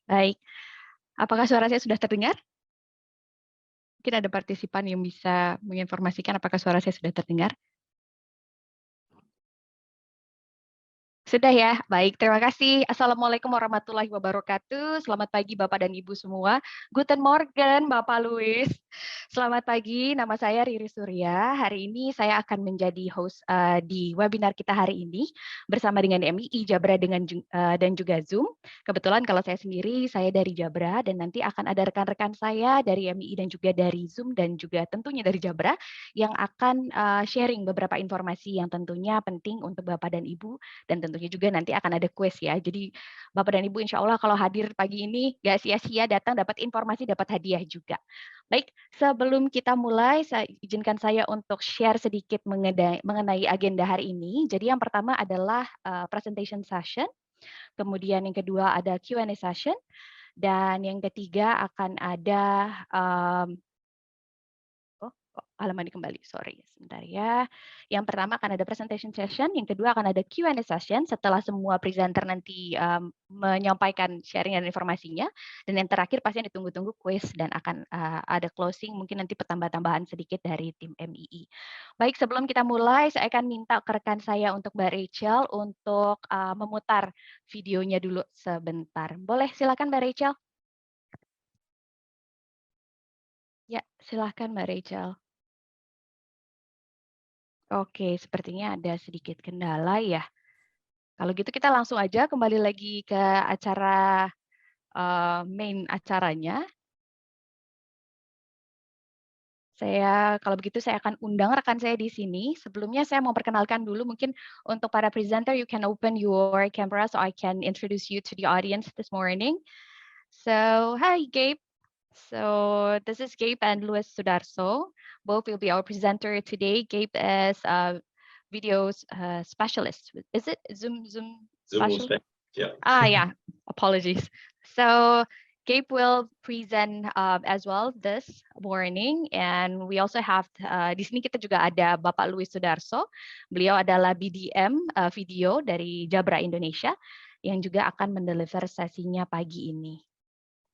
Baik, apakah suara saya sudah terdengar? Mungkin ada partisipan yang bisa menginformasikan apakah suara saya sudah terdengar? Sudah ya? Baik, terima kasih. Assalamualaikum warahmatullahi wabarakatuh. Selamat pagi Bapak dan Ibu semua. Guten Morgen, Bapak Luis. Selamat pagi, nama saya Riri Surya. Hari ini saya akan menjadi host di webinar kita hari ini bersama dengan MII, Jabra dan juga Zoom. Kebetulan kalau saya sendiri, saya dari Jabra dan nanti akan ada rekan-rekan saya dari MII dan juga dari Zoom dan juga tentunya dari Jabra yang akan sharing beberapa informasi yang tentunya penting untuk Bapak dan Ibu dan tentunya juga nanti akan ada quiz ya. Jadi Bapak dan Ibu insya Allah kalau hadir pagi ini gak sia-sia datang dapat informasi, dapat hadiah juga. Baik, sebelum kita mulai, izinkan saya untuk share sedikit mengenai agenda hari ini. Jadi yang pertama adalah presentation session, kemudian yang kedua ada Q&A session, dan yang ketiga akan ada kok halaman kembali, sorry, sebentar ya. Yang pertama akan ada presentation session, yang kedua akan ada Q&A session setelah semua presenter nanti menyampaikan sharing dan informasinya, dan yang terakhir pasti yang ditunggu-tunggu quiz dan akan ada closing, mungkin nanti tambah-tambahan sedikit dari tim MII. Baik, sebelum kita mulai, saya akan minta ke rekan saya untuk Mbak Rachel untuk memutar videonya dulu sebentar. Boleh, silakan Mbak Rachel. Ya, silakan Mbak Rachel. Oke, sepertinya ada sedikit kendala ya. Kalau gitu kita langsung aja kembali lagi ke acara main acaranya. Kalau begitu saya akan undang rekan saya di sini. Sebelumnya saya mau perkenalkan dulu mungkin untuk para presenter, you can open your camera so I can introduce you to the audience this morning. So, hi Gabe. So this is Gabe and Luis Sudarso. Both will be our presenter today. Gabe is a video specialist. Is it Zoom specialist? Yeah. Yeah. Apologies. So Gabe will present as well this morning, and we also have di sini kita juga ada Bapak Luis Sudarso. Beliau adalah BDM video dari Jabra Indonesia yang juga akan mendeliver sesinya pagi ini.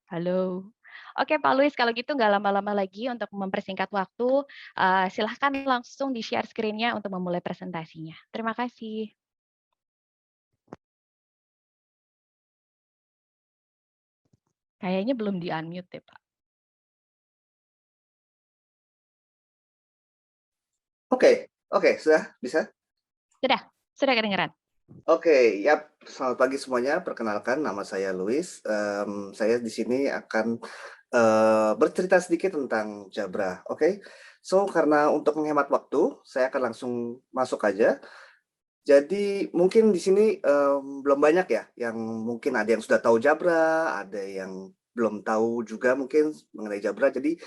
Halo. Oke Pak Luis, kalau gitu nggak lama-lama lagi untuk mempersingkat waktu, silahkan langsung di-share screen-nya untuk memulai presentasinya. Terima kasih. Kayaknya belum di-unmute deh, Pak. Oke, sudah bisa? Sudah kedengeran. Oke, yap. Selamat pagi semuanya. Perkenalkan, nama saya Luis. Saya di sini akan bercerita sedikit tentang Jabra. Oke, so karena untuk menghemat waktu, saya akan langsung masuk aja. Jadi mungkin di sini belum banyak ya, yang mungkin ada yang sudah tahu Jabra, ada yang belum tahu juga mungkin mengenai Jabra. Jadi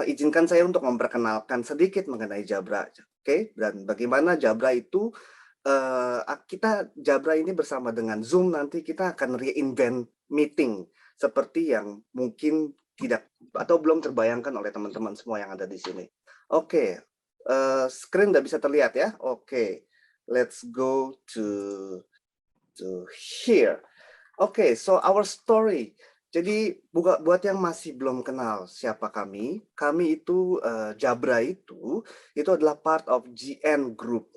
izinkan saya untuk memperkenalkan sedikit mengenai Jabra. Oke, dan bagaimana Jabra itu Jabra ini bersama dengan Zoom nanti kita akan reinvent meeting seperti yang mungkin tidak atau belum terbayangkan oleh teman-teman semua yang ada di sini. Oke, screen udah bisa terlihat ya. Oke, let's go to here. Oke, so our story. Jadi buat yang masih belum kenal siapa kami itu Jabra itu adalah part of GN Group.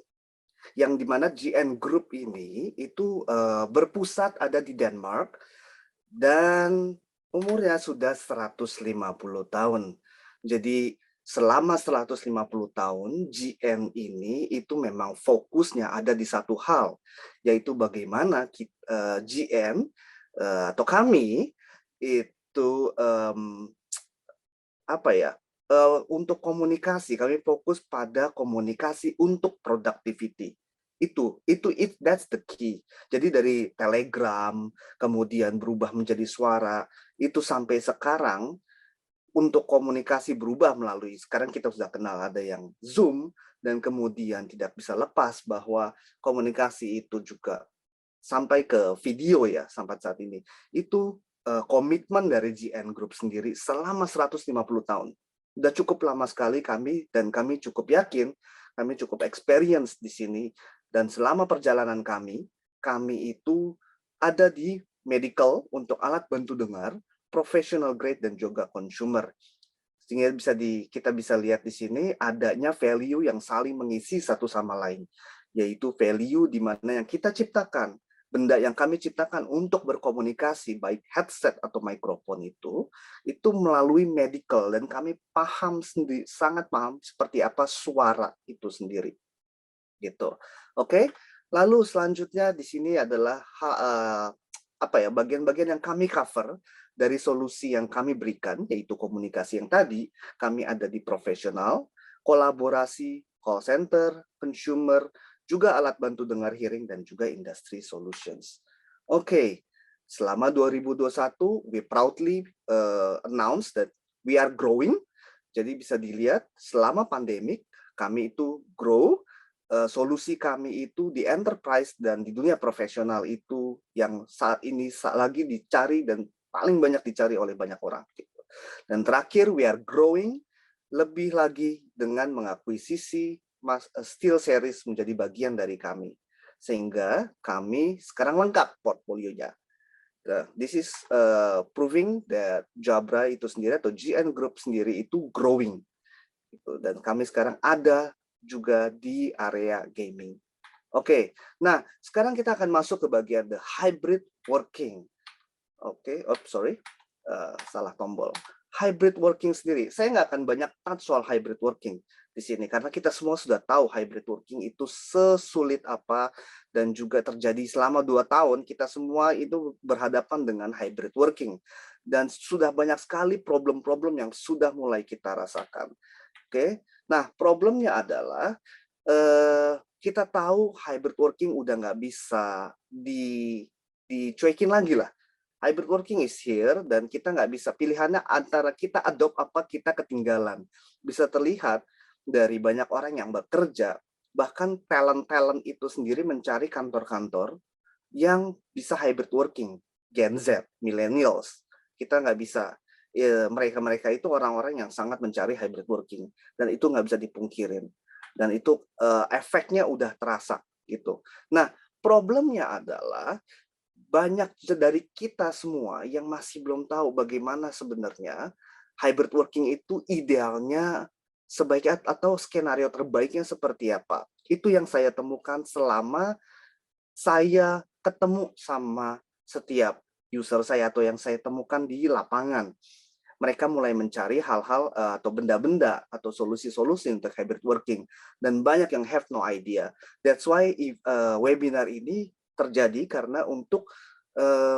Yang dimana GN Group ini itu berpusat ada di Denmark dan umurnya sudah 150 tahun. Jadi selama 150 tahun GN ini itu memang fokusnya ada di satu hal, yaitu bagaimana GN atau kami itu untuk komunikasi, kami fokus pada komunikasi untuk productivity. That's the key. Jadi dari Telegram, kemudian berubah menjadi suara, itu sampai sekarang untuk komunikasi berubah melalui, sekarang kita sudah kenal ada yang Zoom, dan kemudian tidak bisa lepas bahwa komunikasi itu juga sampai ke video ya, sampai saat ini. Itu komitmen dari GN Group sendiri selama 150 tahun. Udah cukup lama sekali kami cukup yakin, kami cukup experience di sini, dan selama perjalanan kami itu ada di medical, untuk alat bantu dengar, professional grade, dan juga consumer. Sehingga kita bisa lihat di sini adanya value yang saling mengisi satu sama lain, yaitu value di mana yang kita ciptakan, benda yang kami ciptakan untuk berkomunikasi, baik headset atau mikrofon itu melalui medical, dan kami paham sendiri, sangat paham seperti apa suara itu sendiri, gitu. Oke, lalu selanjutnya di sini adalah bagian-bagian yang kami cover dari solusi yang kami berikan, yaitu komunikasi yang tadi. Kami ada di profesional, kolaborasi, call center, consumer, juga alat bantu dengar hearing, dan juga industry solutions. Oke, selama 2021, we proudly announce that we are growing. Jadi bisa dilihat selama pandemik, kami itu grow. Solusi kami itu di enterprise dan di dunia profesional itu yang saat ini lagi dicari dan paling banyak dicari oleh banyak orang. Gitu. Dan terakhir, we are growing lebih lagi dengan mengakuisisi SteelSeries menjadi bagian dari kami. Sehingga kami sekarang lengkap portfolionya. This is proving that Jabra itu sendiri atau GN Group sendiri itu growing. Gitu. Dan kami sekarang ada juga di area gaming. Oke, nah sekarang kita akan masuk ke bagian the hybrid working. Oke, salah tombol. Hybrid working sendiri, saya nggak akan banyak touch soal hybrid working di sini karena kita semua sudah tahu hybrid working itu sesulit apa dan juga terjadi selama 2 tahun kita semua itu berhadapan dengan hybrid working dan sudah banyak sekali problem-problem yang sudah mulai kita rasakan. Oke, nah problemnya adalah kita tahu hybrid working udah nggak bisa dicuekin lagi lah. Hybrid working is here dan kita nggak bisa pilihannya antara kita adopt apa kita ketinggalan. Bisa terlihat dari banyak orang yang bekerja, bahkan talent-talent itu sendiri mencari kantor-kantor yang bisa hybrid working. Gen Z, millennials, kita nggak bisa. Mereka itu orang-orang yang sangat mencari hybrid working dan itu nggak bisa dipungkirin dan itu efeknya udah terasa gitu. Nah problemnya adalah banyak dari kita semua yang masih belum tahu bagaimana sebenarnya hybrid working itu idealnya sebaiknya atau skenario terbaiknya seperti apa. Itu yang saya temukan selama saya ketemu sama setiap user saya atau yang saya temukan di lapangan. Mereka mulai mencari hal-hal atau benda-benda atau solusi-solusi untuk hybrid working dan banyak yang have no idea. That's why webinar ini terjadi karena untuk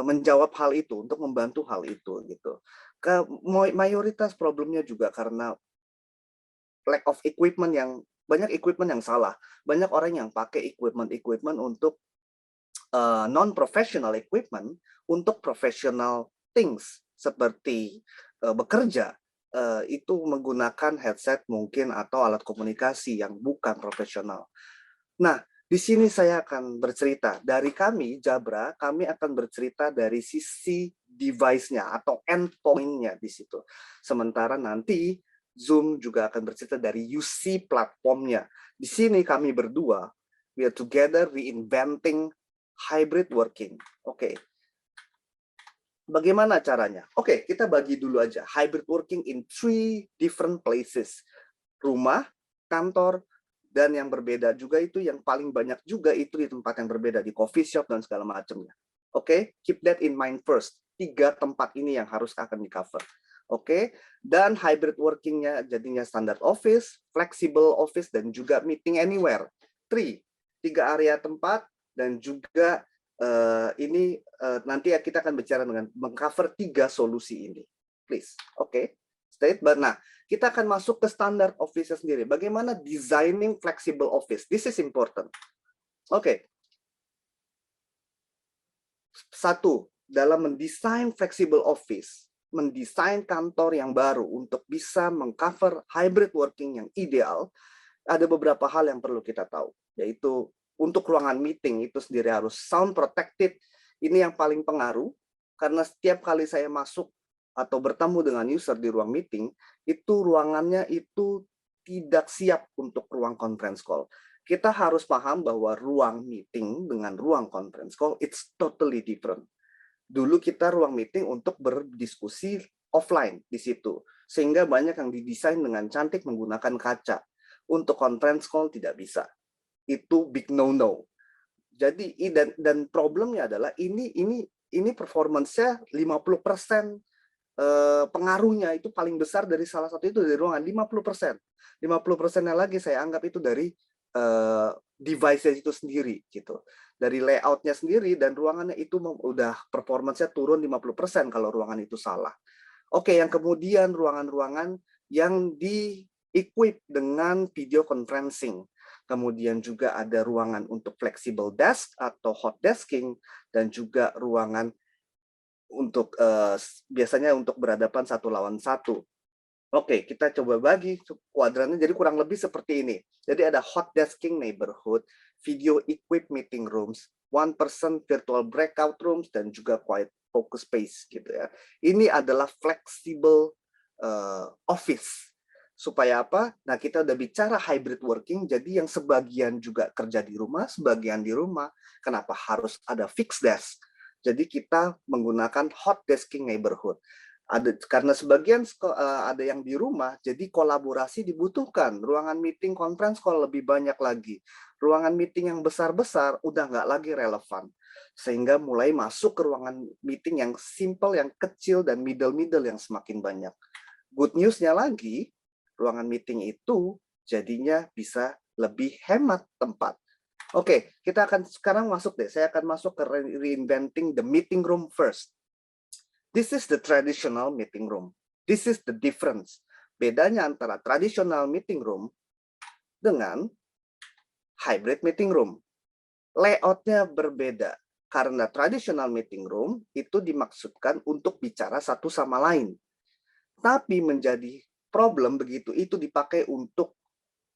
menjawab hal itu, untuk membantu hal itu gitu. Mayoritas problemnya juga karena lack of equipment, yang banyak equipment yang salah. Banyak orang yang pakai equipment untuk non-professional equipment untuk professional things seperti bekerja, itu menggunakan headset mungkin atau alat komunikasi yang bukan profesional. Nah, di sini saya akan bercerita dari kami, Jabra, kami akan bercerita dari sisi device-nya atau endpoint-nya di situ. Sementara nanti Zoom juga akan bercerita dari UC platformnya. Di sini kami berdua, we are together reinventing hybrid working. Oke. Bagaimana caranya? Oke, kita bagi dulu aja. Hybrid working in 3 different places. Rumah, kantor, dan yang berbeda juga itu yang paling banyak juga itu di tempat yang berbeda, di coffee shop dan segala macamnya. Oke, keep that in mind first. 3 tempat ini yang harus akan di-cover. Oke, dan hybrid working-nya jadinya standard office, flexible office, dan juga meeting anywhere. 3 area tempat, dan juga nanti kita akan bicara dengan mengcover 3 solusi ini. Please, oke. State, nah kita akan masuk ke standard office sendiri. Bagaimana designing flexible office? This is important. Oke. Satu, dalam mendesain flexible office, mendesain kantor yang baru untuk bisa mengcover hybrid working yang ideal, ada beberapa hal yang perlu kita tahu, yaitu untuk ruangan meeting itu sendiri harus sound protected. Ini yang paling pengaruh, karena setiap kali saya masuk atau bertemu dengan user di ruang meeting, itu ruangannya itu tidak siap untuk ruang conference call. Kita harus paham bahwa ruang meeting dengan ruang conference call, it's totally different. Dulu kita ruang meeting untuk berdiskusi offline di situ, sehingga banyak yang didesain dengan cantik menggunakan kaca. Untuk conference call tidak bisa. Itu big no-no. Jadi dan problemnya adalah ini performance-nya 50% pengaruhnya itu paling besar dari salah satu itu dari ruangan 50%. 50%-nya lagi saya anggap itu dari device itu sendiri gitu. Dari layout-nya sendiri dan ruangannya itu udah performance-nya turun 50% kalau ruangan itu salah. Oke, yang kemudian ruangan-ruangan yang di-equip dengan video conferencing. Kemudian juga ada ruangan untuk flexible desk atau hot desking dan juga ruangan untuk biasanya untuk berhadapan 1 lawan 1. Oke, kita coba bagi kuadrannya jadi kurang lebih seperti ini. Jadi ada hot desking neighborhood, video equipped meeting rooms, one person virtual breakout rooms, dan juga quiet focus space gitu ya. Ini adalah flexible office. Supaya apa? Nah, kita udah bicara hybrid working, jadi yang sebagian juga kerja di rumah, sebagian di rumah. Kenapa harus ada fixed desk? Jadi kita menggunakan hot desking neighborhood. Karena sebagian ada yang di rumah, jadi kolaborasi dibutuhkan. Ruangan meeting conference call lebih banyak lagi. Ruangan meeting yang besar-besar udah nggak lagi relevan. Sehingga mulai masuk ke ruangan meeting yang simple, yang kecil, dan middle-middle yang semakin banyak. Good news-nya lagi, ruangan meeting itu jadinya bisa lebih hemat tempat. Oke, kita akan sekarang masuk deh. Saya akan masuk ke reinventing the meeting room first. This is the traditional meeting room. This is the difference. Bedanya antara traditional meeting room dengan hybrid meeting room. Layoutnya berbeda. Karena traditional meeting room itu dimaksudkan untuk bicara satu sama lain. Tapi menjadi problem begitu itu dipakai untuk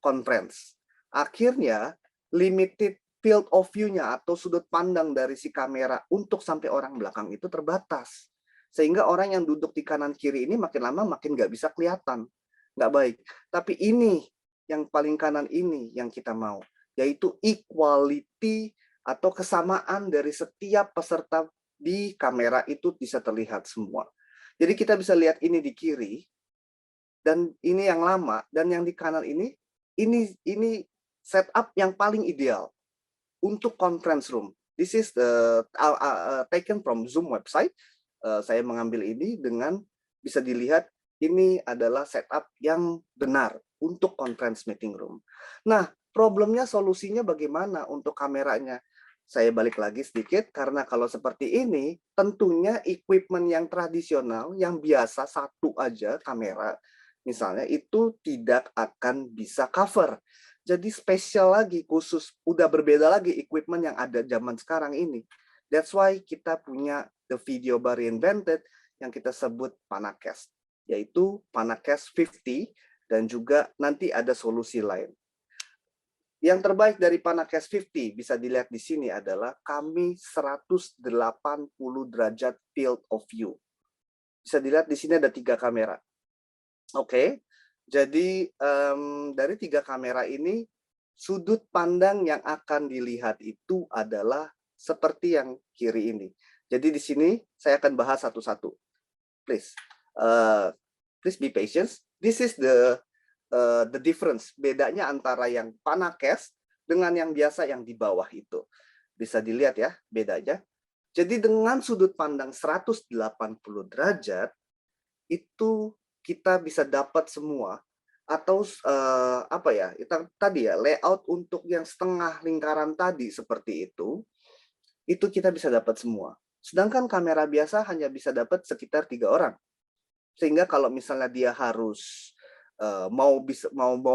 conference. Akhirnya, limited field of view-nya atau sudut pandang dari si kamera untuk sampai orang belakang itu terbatas. Sehingga orang yang duduk di kanan kiri ini makin lama makin nggak bisa kelihatan. Nggak baik. Tapi ini, yang paling kanan ini yang kita mau. Yaitu equality atau kesamaan dari setiap peserta di kamera itu bisa terlihat semua. Jadi kita bisa lihat ini di kiri, dan ini yang lama, dan yang di kanan ini setup yang paling ideal untuk conference room. This is taken from Zoom website. Saya mengambil ini dengan bisa dilihat ini adalah setup yang benar untuk conference meeting room. Nah, problemnya solusinya bagaimana untuk kameranya? Saya balik lagi sedikit karena kalau seperti ini tentunya equipment yang tradisional yang biasa satu aja kamera misalnya itu tidak akan bisa cover. Jadi spesial lagi, khusus, udah berbeda lagi equipment yang ada zaman sekarang ini. That's why kita punya the video bar invented yang kita sebut PanaCast, yaitu PanaCast 50, dan juga nanti ada solusi lain. Yang terbaik dari PanaCast 50 bisa dilihat di sini adalah kami 180 derajat field of view. Bisa dilihat di sini ada 3 kamera. Oke. Jadi dari 3 kamera ini sudut pandang yang akan dilihat itu adalah seperti yang kiri ini. Jadi di sini saya akan bahas satu-satu. Please, please be patient. This is the difference. Bedanya antara yang PanaCast dengan yang biasa yang di bawah itu. Bisa dilihat ya bedanya. Jadi dengan sudut pandang 180 derajat itu kita bisa dapat semua, atau apa ya, tadi ya layout untuk yang setengah lingkaran tadi seperti itu kita bisa dapat semua. Sedangkan kamera biasa hanya bisa dapat sekitar 3 orang. Sehingga kalau misalnya dia harus mau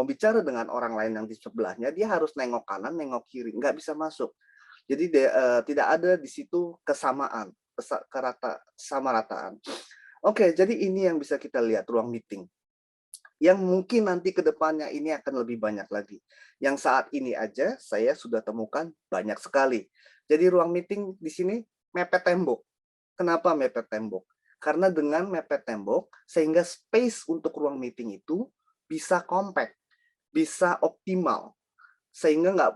bicara dengan orang lain yang di sebelahnya, dia harus nengok kanan, nengok kiri, nggak bisa masuk. Jadi tidak ada di situ kesamaan, kesamarataan. Oke, jadi ini yang bisa kita lihat ruang meeting. Yang mungkin nanti ke depannya ini akan lebih banyak lagi. Yang saat ini aja saya sudah temukan banyak sekali. Jadi ruang meeting di sini mepet tembok. Kenapa mepet tembok? Karena dengan mepet tembok, sehingga space untuk ruang meeting itu bisa compact, bisa optimal. Sehingga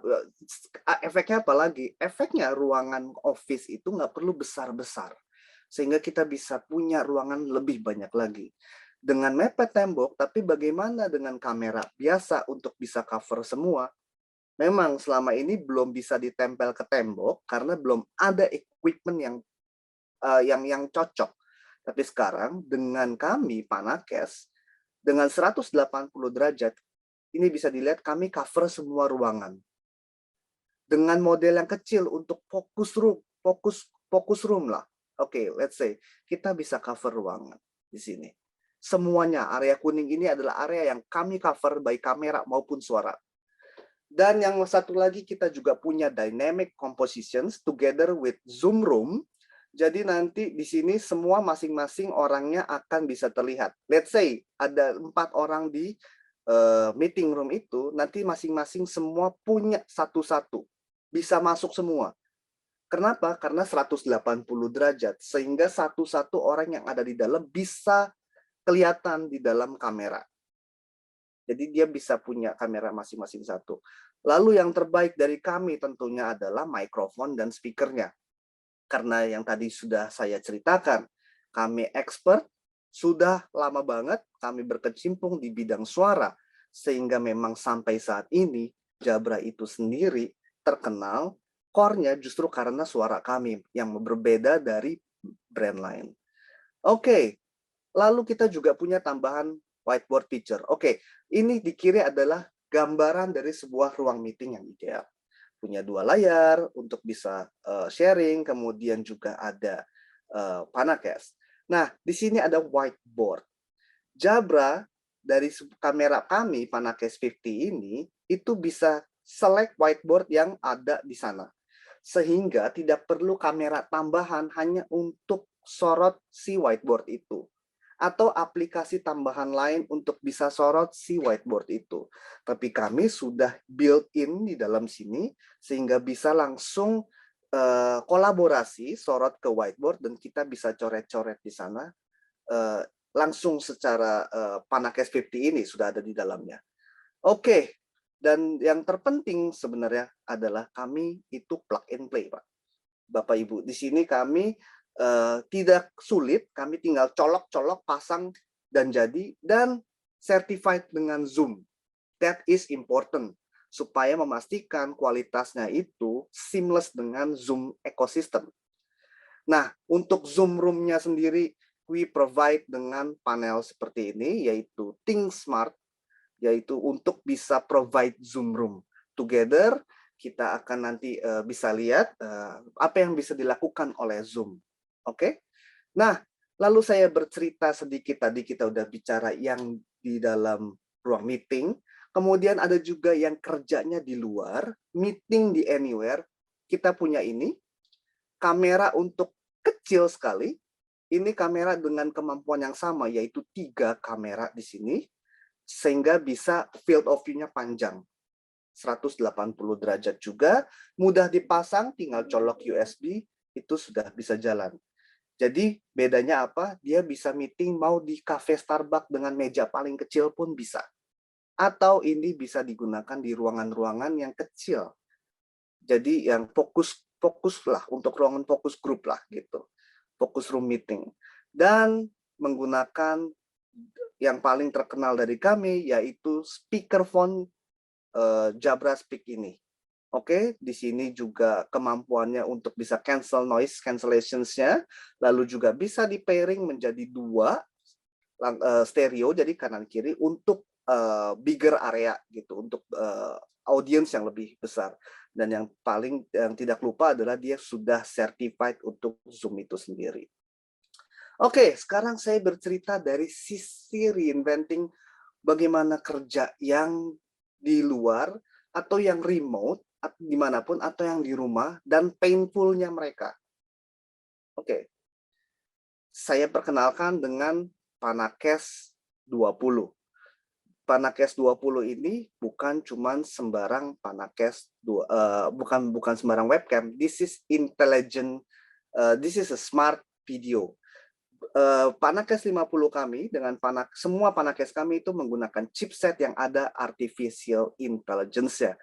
efeknya apa lagi? Efeknya ruangan office itu nggak perlu besar-besar. sehingga kita bisa punya ruangan lebih banyak lagi. Dengan mepet tembok, tapi bagaimana dengan kamera biasa untuk bisa cover semua? Memang selama ini belum bisa ditempel ke tembok karena belum ada equipment yang cocok. Tapi sekarang dengan kami Panakes, dengan 180 derajat, ini bisa dilihat kami cover semua ruangan. Dengan model yang kecil untuk fokus room lah. Oke, let's say kita bisa cover ruangan di sini. Semuanya area kuning ini adalah area yang kami cover baik kamera maupun suara. Dan yang satu lagi kita juga punya dynamic compositions together with Zoom room. Jadi nanti di sini semua masing-masing orangnya akan bisa terlihat. Let's say ada 4 orang di meeting room itu, nanti masing-masing semua punya satu-satu. Bisa masuk semua. Kenapa? Karena 180 derajat. Sehingga satu-satu orang yang ada di dalam bisa kelihatan di dalam kamera. Jadi dia bisa punya kamera masing-masing satu. Lalu yang terbaik dari kami tentunya adalah mikrofon dan speakernya. Karena yang tadi sudah saya ceritakan, kami expert, sudah lama banget kami berkecimpung di bidang suara. Sehingga memang sampai saat ini, Jabra itu sendiri terkenal, core-nya justru karena suara kami yang berbeda dari brand lain. Oke, lalu kita juga punya tambahan whiteboard feature. Oke, ini di kiri adalah gambaran dari sebuah ruang meeting yang ideal. Punya 2 layar untuk bisa sharing, kemudian juga ada Panakes. Nah, di sini ada whiteboard. Jabra dari kamera kami Panakes 50 ini itu bisa select whiteboard yang ada di sana. Sehingga tidak perlu kamera tambahan hanya untuk sorot si whiteboard itu atau aplikasi tambahan lain untuk bisa sorot si whiteboard itu. Tapi kami sudah built-in di dalam sini sehingga bisa langsung kolaborasi sorot ke whiteboard dan kita bisa coret-coret di sana langsung secara Panakes 50 ini sudah ada di dalamnya. Oke, dan yang terpenting sebenarnya adalah kami itu plug and play, Pak. Bapak Ibu, di sini kami tidak sulit, kami tinggal colok-colok, pasang, dan jadi, dan certified dengan Zoom. That is important, supaya memastikan kualitasnya itu seamless dengan Zoom ecosystem. Nah, untuk Zoom room-nya sendiri, we provide dengan panel seperti ini, yaitu Think Smart, yaitu untuk bisa provide Zoom room. Together, kita akan nanti bisa lihat apa yang bisa dilakukan oleh Zoom. Oke? Nah, lalu saya bercerita sedikit tadi kita udah bicara yang di dalam ruang meeting, kemudian ada juga yang kerjanya di luar, meeting di anywhere. Kita punya ini, kamera untuk kecil sekali. Ini kamera dengan kemampuan yang sama, yaitu 3 kamera di sini, sehingga bisa field of view-nya panjang. 180 derajat juga, mudah dipasang, tinggal colok USB, itu sudah bisa jalan. Jadi bedanya apa? Dia bisa meeting mau di cafe Starbucks dengan meja paling kecil pun bisa. Atau ini bisa digunakan di ruangan-ruangan yang kecil. Jadi yang fokus lah, untuk ruangan fokus grup lah gitu. Fokus room meeting. Dan menggunakan yang paling terkenal dari kami yaitu speakerphone Jabra Speak ini. Oke, di sini juga kemampuannya untuk bisa cancel noise cancellations-nya, lalu juga bisa di pairing menjadi 2 stereo, jadi kanan kiri untuk bigger area gitu, untuk audience yang lebih besar. Dan yang tidak lupa adalah dia sudah certified untuk Zoom itu sendiri. Oke, sekarang saya bercerita dari sisi reinventing bagaimana kerja yang di luar atau yang remote, dimanapun, atau yang di rumah, dan painful-nya mereka. Oke, saya perkenalkan dengan Panakes 20. Panakes 20 ini bukan cuman sembarang Panakes, bukan sembarang webcam. This is intelligent, this is a smart video. Panakes 50 kami dengan semua Panakes kami itu menggunakan chipset yang ada artificial intelligence-nya.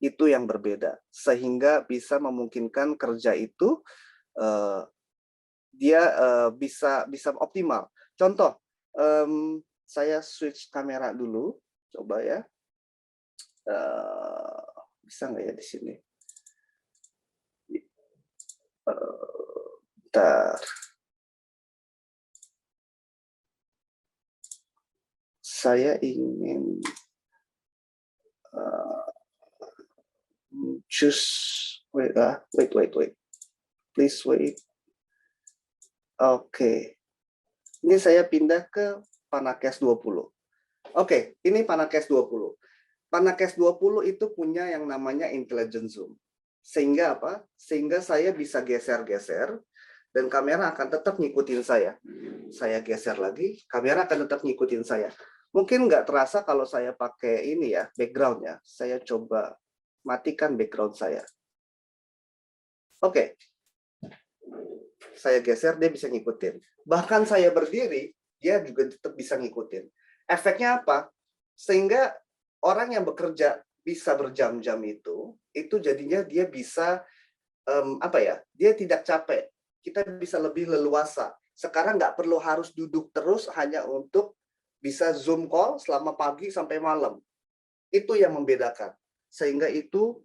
Itu yang berbeda, sehingga bisa memungkinkan kerja itu dia bisa optimal. Contoh, saya switch kamera dulu, coba ya. Bisa nggak ya di sini? Bentar. Saya ingin choose, wait, please wait. Oke. Ini saya pindah ke PanaCast 20. Oke, ini PanaCast 20. PanaCast 20 itu punya yang namanya intelligent zoom. Sehingga apa? Sehingga saya bisa geser-geser dan kamera akan tetap ngikutin saya. Saya geser lagi, kamera akan tetap ngikutin saya. Mungkin nggak terasa kalau saya pakai ini ya, background-nya. Saya coba matikan background saya. Oke. Saya geser, dia bisa ngikutin. Bahkan saya berdiri, dia juga tetap bisa ngikutin. Efeknya apa? Sehingga orang yang bekerja bisa berjam-jam itu jadinya dia bisa dia tidak capek. Kita bisa lebih leluasa. Sekarang nggak perlu harus duduk terus hanya untuk bisa Zoom call selama pagi sampai malam. Itu yang membedakan. Sehingga itu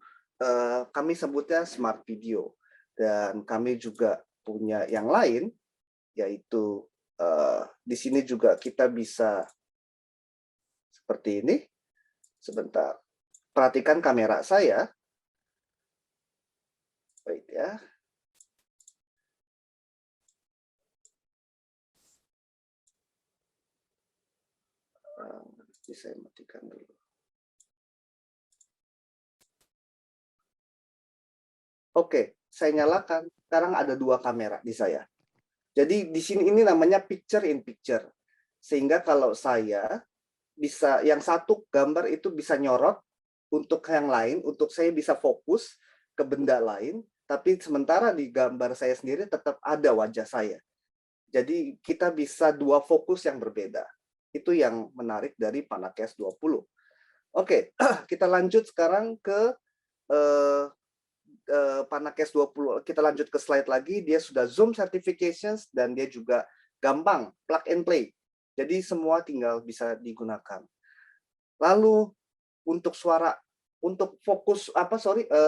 kami sebutnya smart video. Dan kami juga punya yang lain, yaitu di sini juga kita bisa seperti ini. Sebentar, perhatikan kamera saya. Wait ya. Saya matikan dulu. Oke, saya nyalakan. Sekarang ada 2 kamera di saya. Jadi di sini ini namanya picture in picture. Sehingga kalau saya bisa, yang satu gambar itu bisa nyorot untuk yang lain, untuk saya bisa fokus ke benda lain, tapi sementara di gambar saya sendiri tetap ada wajah saya. Jadi kita bisa 2 fokus yang berbeda. Itu yang menarik dari PanaCast 20. Oke, kita lanjut sekarang ke PanaCast 20. Kita lanjut ke slide lagi. Dia sudah Zoom certifications dan dia juga gampang plug and play. Jadi semua tinggal bisa digunakan. Lalu untuk suara, untuk fokus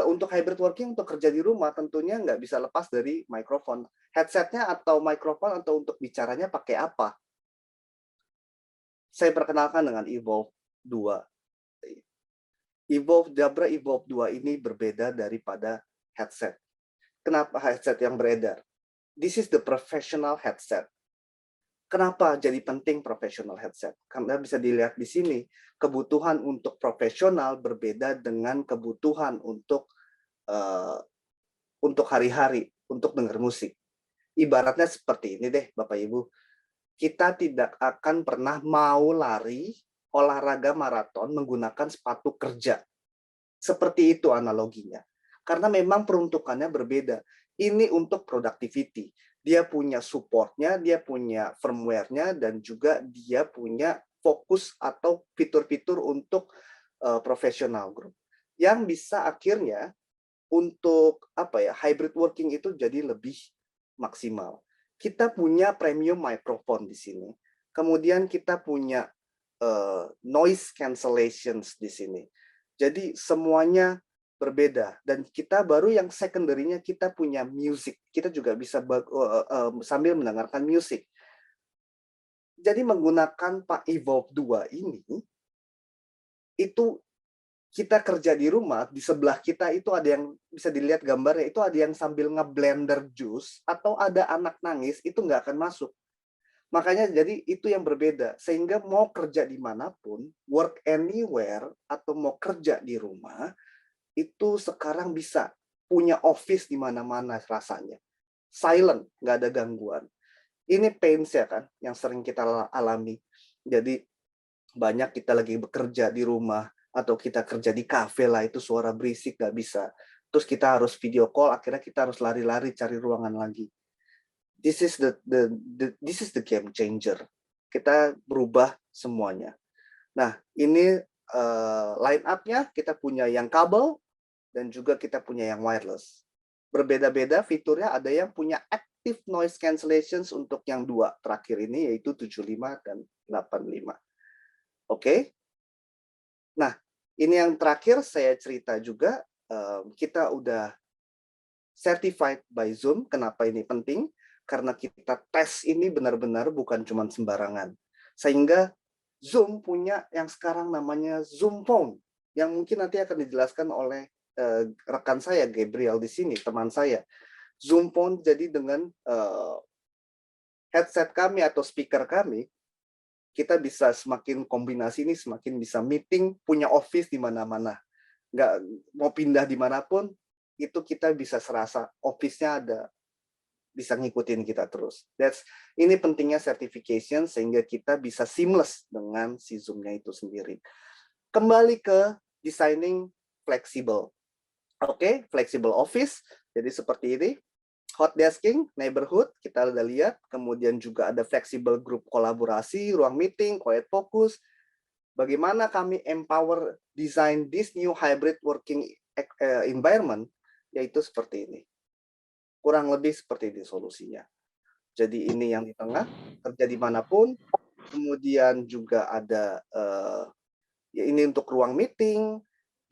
untuk hybrid working, untuk kerja di rumah tentunya nggak bisa lepas dari mikrofon. Headsetnya atau mikrofon atau untuk bicaranya pakai apa? Saya perkenalkan dengan Evolve 2. Jabra Evolve 2 ini berbeda daripada headset. Kenapa headset yang beredar? This is the professional headset. Kenapa jadi penting professional headset? Karena bisa dilihat di sini, kebutuhan untuk profesional berbeda dengan kebutuhan untuk hari-hari, untuk dengar musik. Ibaratnya seperti ini deh, Bapak Ibu. Kita tidak akan pernah mau lari olahraga maraton menggunakan sepatu kerja. Seperti itu analoginya. Karena memang peruntukannya berbeda. Ini untuk productivity. Dia punya support-nya, dia punya firmware-nya, dan juga dia punya fokus atau fitur-fitur untuk professional group. Yang bisa akhirnya untuk hybrid working itu jadi lebih maksimal. Kita punya premium microphone di sini. Kemudian kita punya noise cancellations di sini. Jadi semuanya berbeda, dan kita baru yang secondary-nya kita punya music. Kita juga bisa sambil mendengarkan musik. Jadi menggunakan Pak Evolve 2 ini, itu kita kerja di rumah, di sebelah kita itu ada yang bisa dilihat gambarnya, itu ada yang sambil ngeblender jus atau ada anak nangis, itu nggak akan masuk. Makanya jadi itu yang berbeda, sehingga mau kerja dimanapun, work anywhere, atau mau kerja di rumah, itu sekarang bisa punya office di mana-mana rasanya. Silent, nggak ada gangguan. Ini pains ya kan, yang sering kita alami. Jadi banyak kita lagi bekerja di rumah, atau kita kerja di kafe lah, itu suara berisik, nggak bisa. Terus kita harus video call, akhirnya kita harus lari-lari cari ruangan lagi. This is the game changer. Kita berubah semuanya. Nah, ini line up-nya, kita punya yang kabel dan juga kita punya yang wireless. Berbeda-beda fiturnya, ada yang punya active active noise cancellations untuk yang dua terakhir ini, yaitu 75 dan 85. Oke. Nah, ini yang terakhir saya cerita juga, kita udah certified by Zoom. Kenapa ini penting? Karena kita tes ini benar-benar bukan cuma sembarangan. Sehingga Zoom punya yang sekarang namanya Zoom Phone, yang mungkin nanti akan dijelaskan oleh rekan saya, Gabriel di sini, teman saya. Zoom Phone jadi dengan headset kami atau speaker kami, kita bisa semakin kombinasi ini, semakin bisa meeting, punya office di mana-mana. Nggak mau pindah dimanapun, itu kita bisa serasa office-nya ada, bisa ngikutin kita terus. Ini pentingnya certification, sehingga kita bisa seamless dengan si Zoom-nya itu sendiri. Kembali ke designing flexible. Oke, flexible office, jadi seperti ini. Hot desking, neighborhood, kita udah lihat. Kemudian juga ada flexible group kolaborasi, ruang meeting, quiet focus. Bagaimana kami empower design this new hybrid working environment, yaitu seperti ini. Kurang lebih seperti ini solusinya. Jadi ini yang di tengah, kerja dimanapun. Kemudian juga ada, ya ini untuk ruang meeting,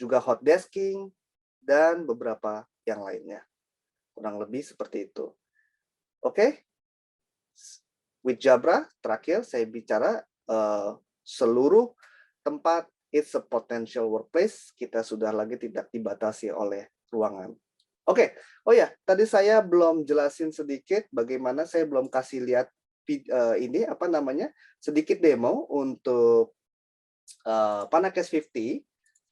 juga hot desking, dan beberapa yang lainnya. Kurang lebih seperti itu. Oke? With Jabra, terakhir saya bicara seluruh tempat it's a potential workplace. Kita sudah lagi tidak dibatasi oleh ruangan. Oke. Oh ya, tadi saya belum jelasin sedikit bagaimana, saya belum kasih lihat ini apa namanya, sedikit demo untuk Panacast 50.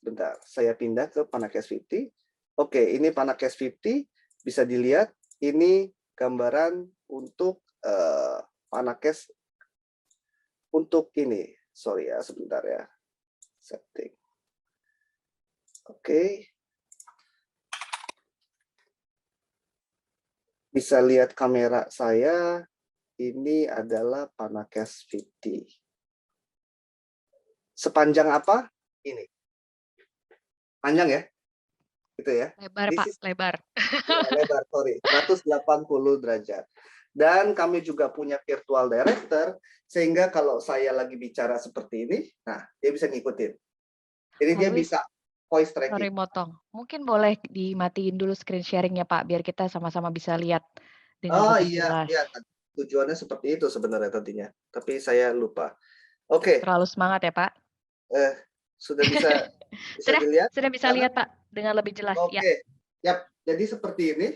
Bentar, saya pindah ke Panacast 50. Oke, ini Panacast 50. Bisa dilihat, ini gambaran untuk Panacast untuk ini. Sorry ya, sebentar ya. Setting. Oke. Bisa lihat kamera saya. Ini adalah Panacast 50. Sepanjang apa? Ini. Panjang ya? Gitu ya. Lebar, Pak, lebar. Ya, lebar, sorry. 180 derajat. Dan kami juga punya virtual director, sehingga kalau saya lagi bicara seperti ini, nah, dia bisa ngikutin. Jadi dia bisa voice tracking. Sorry motong. Mungkin boleh dimatiin dulu screen sharing-nya, Pak, biar kita sama-sama bisa lihat dengan lebih jelas. Iya. Tujuannya seperti itu sebenarnya tadinya. Tapi saya lupa. Oke. Terlalu semangat ya, Pak. Sudah bisa dilihat? Sudah bisa lihat, Pak, dengan lebih jelas. Oke. Yap. Jadi seperti ini.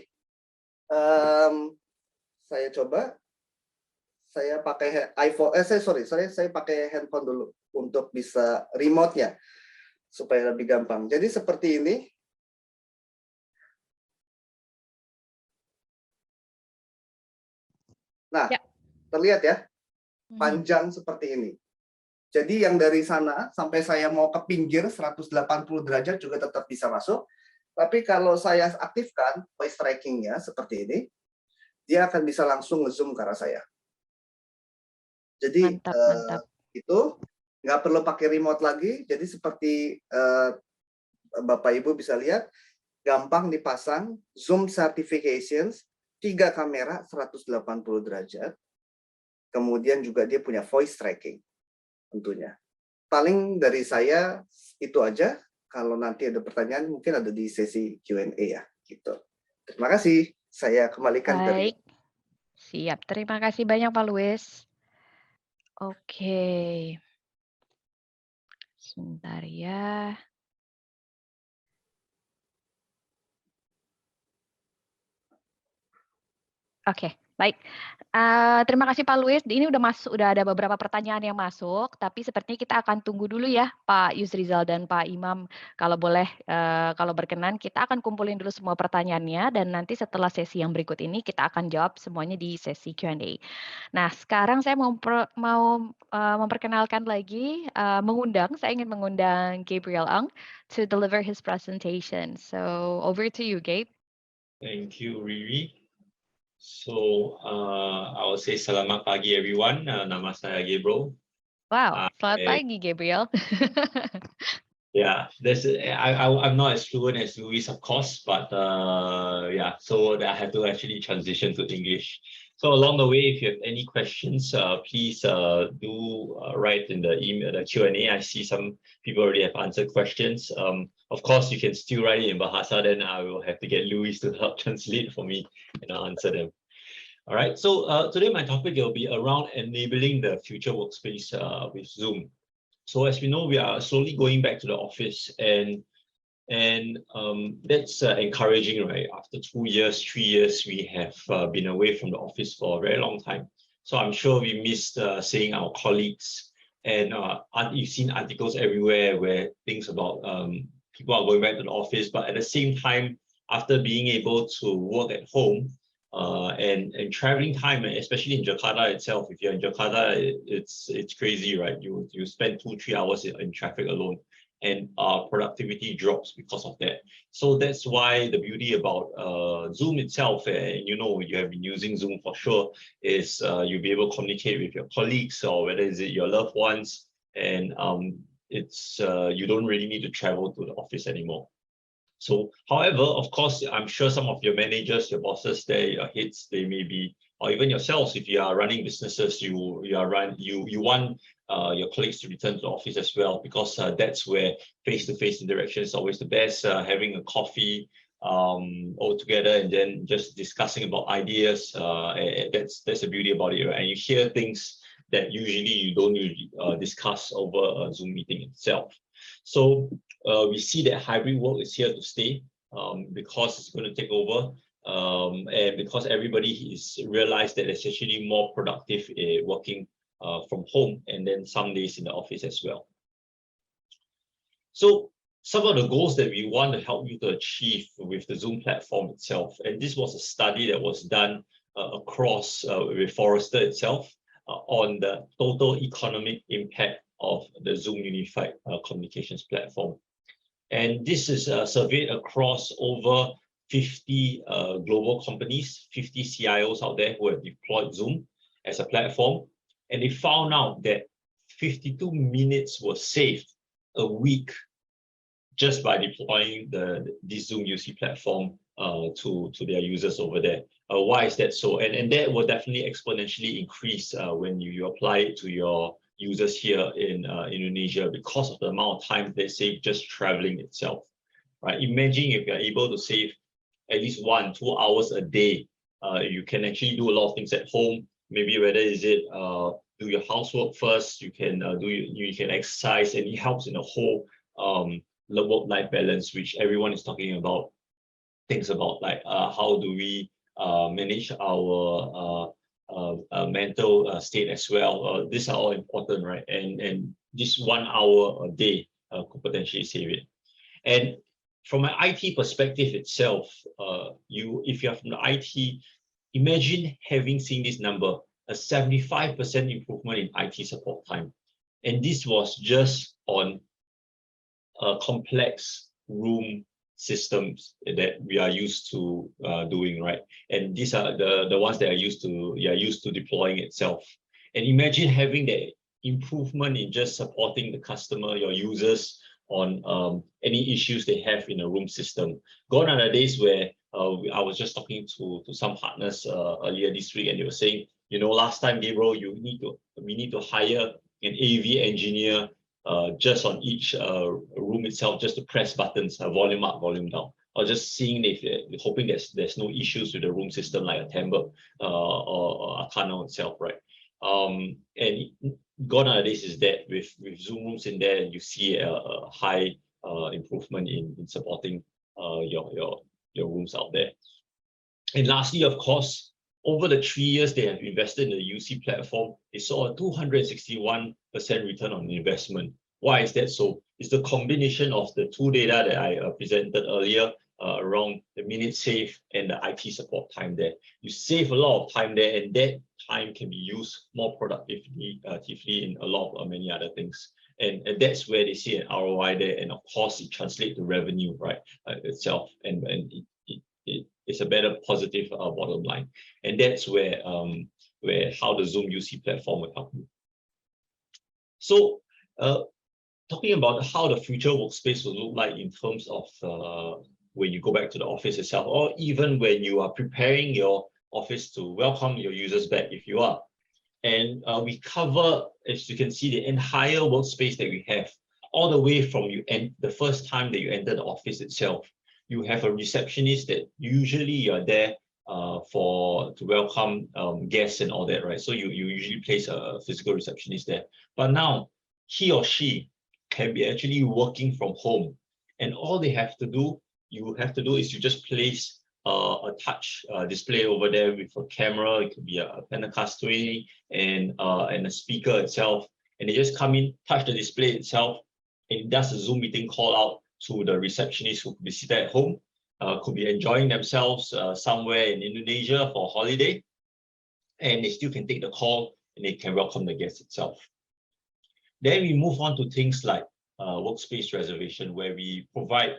Saya coba. Saya pakai iPhone. Saya pakai handphone dulu untuk bisa remote-nya supaya lebih gampang. Jadi seperti ini. Nah, terlihat ya, panjang seperti ini. Jadi yang dari sana sampai saya mau ke pinggir 180 derajat juga tetap bisa masuk. Tapi kalau saya aktifkan voice tracking-nya seperti ini, dia akan bisa langsung nge-zoom ke arah saya. Jadi mantap. Itu nggak perlu pakai remote lagi. Jadi seperti Bapak Ibu bisa lihat, gampang dipasang Zoom certifications, 3 kamera 180 derajat. Kemudian juga dia punya voice tracking tentunya. Paling dari saya itu aja. Kalau nanti ada pertanyaan mungkin ada di sesi Q&A ya, gitu. Terima kasih. Saya kembalikan ke Rio. Siap. Terima kasih banyak Pak Luis. Oke. Sebentar ya. Oke, baik. Terima kasih Pak Luis. Ini udah ada beberapa pertanyaan yang masuk, tapi sepertinya kita akan tunggu dulu ya Pak Yusrizal dan Pak Imam. Kalau boleh, kalau berkenan kita akan kumpulin dulu semua pertanyaannya, dan nanti setelah sesi yang berikut ini kita akan jawab semuanya di sesi Q&A. Nah, sekarang saya mau memperkenalkan lagi, saya ingin mengundang Gabriel Ang to deliver his presentation. So over to you, Gabe. Thank you, Riri. So, I will say selamat pagi everyone. Nama saya Gabriel. Wow, selamat pagi Gabriel. Yeah, I'm not as fluent as Luis, of course, but yeah, so I have to actually transition to English. So along the way, if you have any questions, please do write in the email, the Q&A. I see some people already have answered questions. Of course, you can still write it in Bahasa, then I will have to get Luis to help translate for me and I'll answer them. All right, so today my topic will be around enabling the future workspace with Zoom. So as we know, we are slowly going back to the office, and that's encouraging, right? After 2 years, 3 years, we have been away from the office for a very long time. So I'm sure we missed seeing our colleagues, and you've seen articles everywhere where things about people are going back to the office, but at the same time, after being able to work at home, and traveling time, especially in Jakarta itself. If you're in Jakarta, it's crazy, right? You spend 2-3 hours in traffic alone, and productivity drops because of that. So that's why the beauty about Zoom itself, and you know, you have been using Zoom for sure, is you'll be able to communicate with your colleagues, or whether is it your loved ones, and it's you don't really need to travel to the office anymore. So, however, of course, I'm sure some of your managers, your bosses, your heads, they may be, or even yourselves, if you are running businesses, you want your colleagues to return to the office as well, because that's where face-to-face interaction is always the best. Having a coffee all together and then just discussing about ideas, that's the beauty about it, right? And you hear things that usually you don't usually discuss over a Zoom meeting itself. So we see that hybrid work is here to stay, because it's going to take over, and because everybody is realized that it's actually more productive working from home, and then some days in the office as well. So some of the goals that we want to help you to achieve with the Zoom platform itself, and this was a study that was done across with Forrester itself on the total economic impact of the Zoom Unified Communications Platform. And this is surveyed across over 50 global companies, 50 CIOs out there who have deployed Zoom as a platform. And they found out that 52 minutes were saved a week just by deploying this Zoom UC platform to their users over there. Why is that so? And that will definitely exponentially increase when you apply it to your users here in Indonesia, because of the amount of time they save just traveling itself, right? Imagine if you're able to save at least 1-2 hours a day. You can actually do a lot of things at home. Maybe whether is it do your housework first, you can you can exercise, and it helps in the whole work-life balance, which everyone is talking about. Things about like how do we manage our mental state as well. These are all important, right? And this 1 hour a day could potentially save it. And from an IT perspective itself, if you're from the IT, imagine having seen this number, a 75% improvement in IT support time. And this was just on complex room systems that we are used to doing, right? And these are the ones that are used to deploying itself. And imagine having the improvement in just supporting the customer, your users, on any issues they have in a room system. Gone are the days where I was just talking to some partners earlier this week, and they were saying, you know, last time, Gabriel, we need to hire an AV engineer just on each room itself, just to press buttons, volume up, volume down, or just seeing if hoping there's no issues with the room system like a Timbre or Acano itself, right? And gone are the days is that with Zoom rooms in there, you see a high improvement in supporting your rooms out there. And lastly, of course, over the 3 years they have invested in the UC platform, they saw a 261% return on investment. Why is that so? It's the combination of the two data that I presented earlier around the minutes saved and the IT support time there. You save a lot of time there, and that time can be used more productively in a lot of many other things. And that's where they see an ROI there, and of course it translates to revenue, right, itself, and it's a better positive bottom line. And that's where how the Zoom UC platform will help you. So talking about how the future workspace will look like in terms of when you go back to the office itself, or even when you are preparing your office to welcome your users back if you are. And we cover, as you can see, the entire workspace that we have, all the way from the first time that you enter the office itself. You have a receptionist that usually are there to welcome guests and all that, right? So you usually place a physical receptionist there. But now he or she can be actually working from home, and all you have to do is you just place a touch display over there with a camera. It could be a Pentacast 20 and a speaker itself, and they just come in, touch the display itself, and it does a Zoom meeting call out to the receptionist who could be seated at home, could be enjoying themselves somewhere in Indonesia for a holiday, and they still can take the call and they can welcome the guest itself. Then we move on to things like workspace reservation, where we provide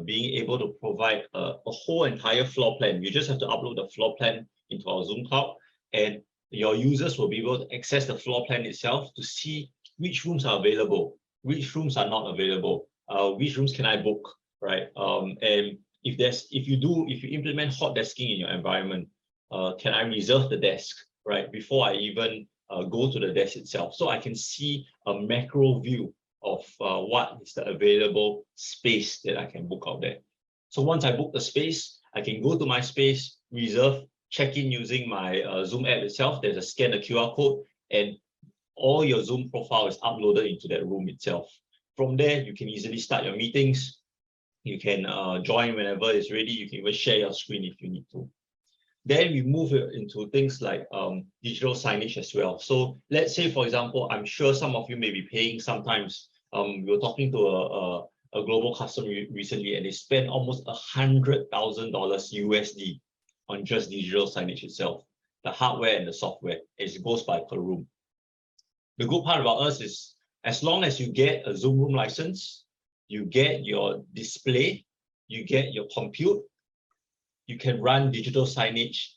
being able to provide a whole entire floor plan. You just have to upload the floor plan into our Zoom Cloud, and your users will be able to access the floor plan itself to see which rooms are available, which rooms are not available, which rooms can I book, right? And if you implement hot desking in your environment, can I reserve the desk, right, before I even go to the desk itself, so I can see a macro view of what is the available space that I can book out there. So once I book the space, I can go to my space, reserve, check in using my Zoom app itself. There's a scan the QR code, and all your Zoom profile is uploaded into that room itself. From there, you can easily start your meetings. You can join whenever it's ready. You can even share your screen if you need to. Then we move into things like digital signage as well. So let's say, for example, I'm sure some of you may be paying sometimes. We were talking to a global customer recently, and they spent almost $100,000 USD on just digital signage itself, the hardware and the software. It goes by per room. The good part about us is, as long as you get a Zoom Room license, you get your display, you get your compute, you can run digital signage,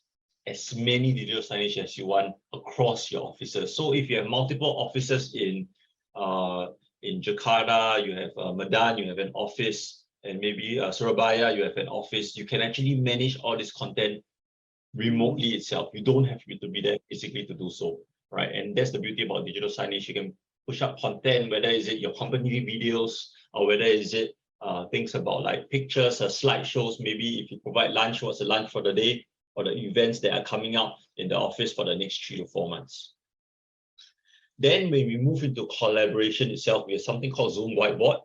as many digital signage as you want across your offices. So if you have multiple offices in Jakarta, you have Medan, you have an office, and maybe Surabaya, you have an office, you can actually manage all this content remotely itself. You don't have to be there physically to do so, right? And that's the beauty about digital signage. You can push up content, whether is it your company videos, or whether is it things about like pictures, slideshows. Maybe if you provide lunch, what's the lunch for the day, or the events that are coming out in the office for the next 3 to 4 months. Then when we move into collaboration itself, we have something called Zoom Whiteboard.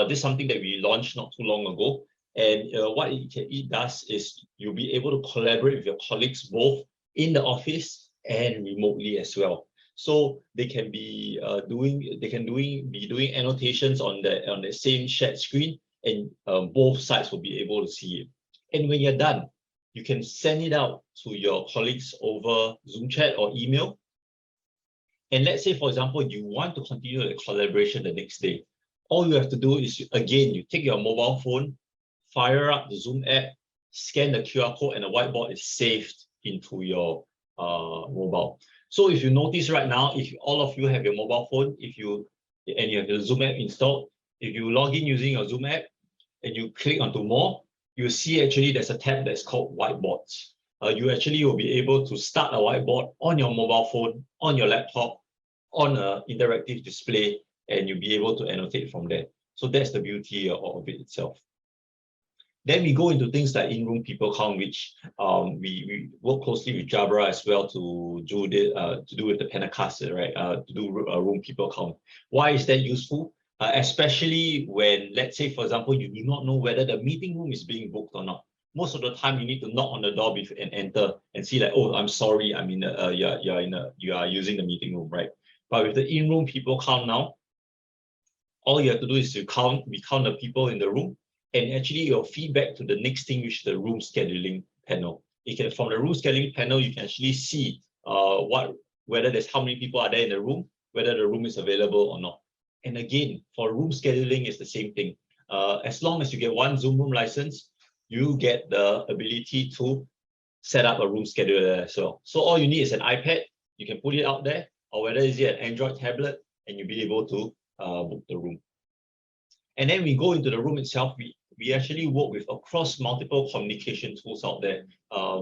This is something that we launched not too long ago. And what it does is you'll be able to collaborate with your colleagues both in the office and remotely as well. So they can be doing annotations on the same shared screen, and both sides will be able to see it. And when you're done, you can send it out to your colleagues over Zoom chat or email. And let's say, for example, you want to continue the collaboration the next day. All you have to do is, again, you take your mobile phone, fire up the Zoom app, scan the QR code, and the whiteboard is saved into your mobile. So if you notice right now, if all of you have your mobile phone, and you have the Zoom app installed, if you log in using your Zoom app and you click onto more, you'll see actually there's a tab that's called Whiteboards. You actually will be able to start a whiteboard on your mobile phone, on your laptop, on an interactive display, and you'll be able to annotate from there. So that's the beauty of it itself. Then we go into things like in-room people count, which we work closely with Jabra as well to do with the Pentacast, right? To do room people count. Why is that useful? Especially when, let's say, for example, you do not know whether the meeting room is being booked or not. Most of the time, you need to knock on the door and enter and see like, oh, I'm sorry, I'm in you are using the meeting room, right? But with the in-room people count now, all you have to do is we count the people in the room, and actually your feedback to the next thing, which is the room scheduling panel. From the room scheduling panel, you can actually see whether there's how many people are there in the room, whether the room is available or not. And again, for room scheduling, it's the same thing. As long as you get one Zoom Room license, you get the ability to set up a room scheduler as well. So all you need is an iPad. You can put it out there, or whether it's an Android tablet, and you'll be able to book the room. And then we go into the room itself. We actually work with across multiple communication tools out there.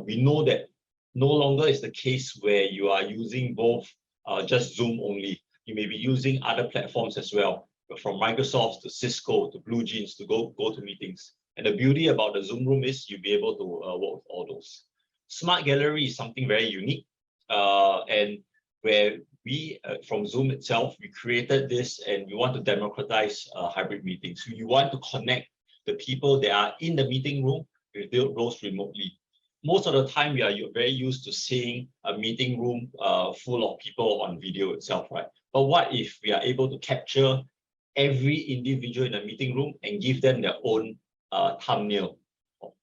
We know that no longer is the case where you are using both just Zoom only. You may be using other platforms as well, from Microsoft to Cisco to BlueJeans to go to meetings. And the beauty about the Zoom room is you'll be able to work with all those. Smart Gallery is something very unique, and where we, from Zoom itself, we created this and we want to democratize hybrid meetings. We want to connect the people that are in the meeting room with those remotely. Most of the time, we are very used to seeing a meeting room full of people on video itself, right? But what if we are able to capture every individual in the meeting room and give them their own thumbnail,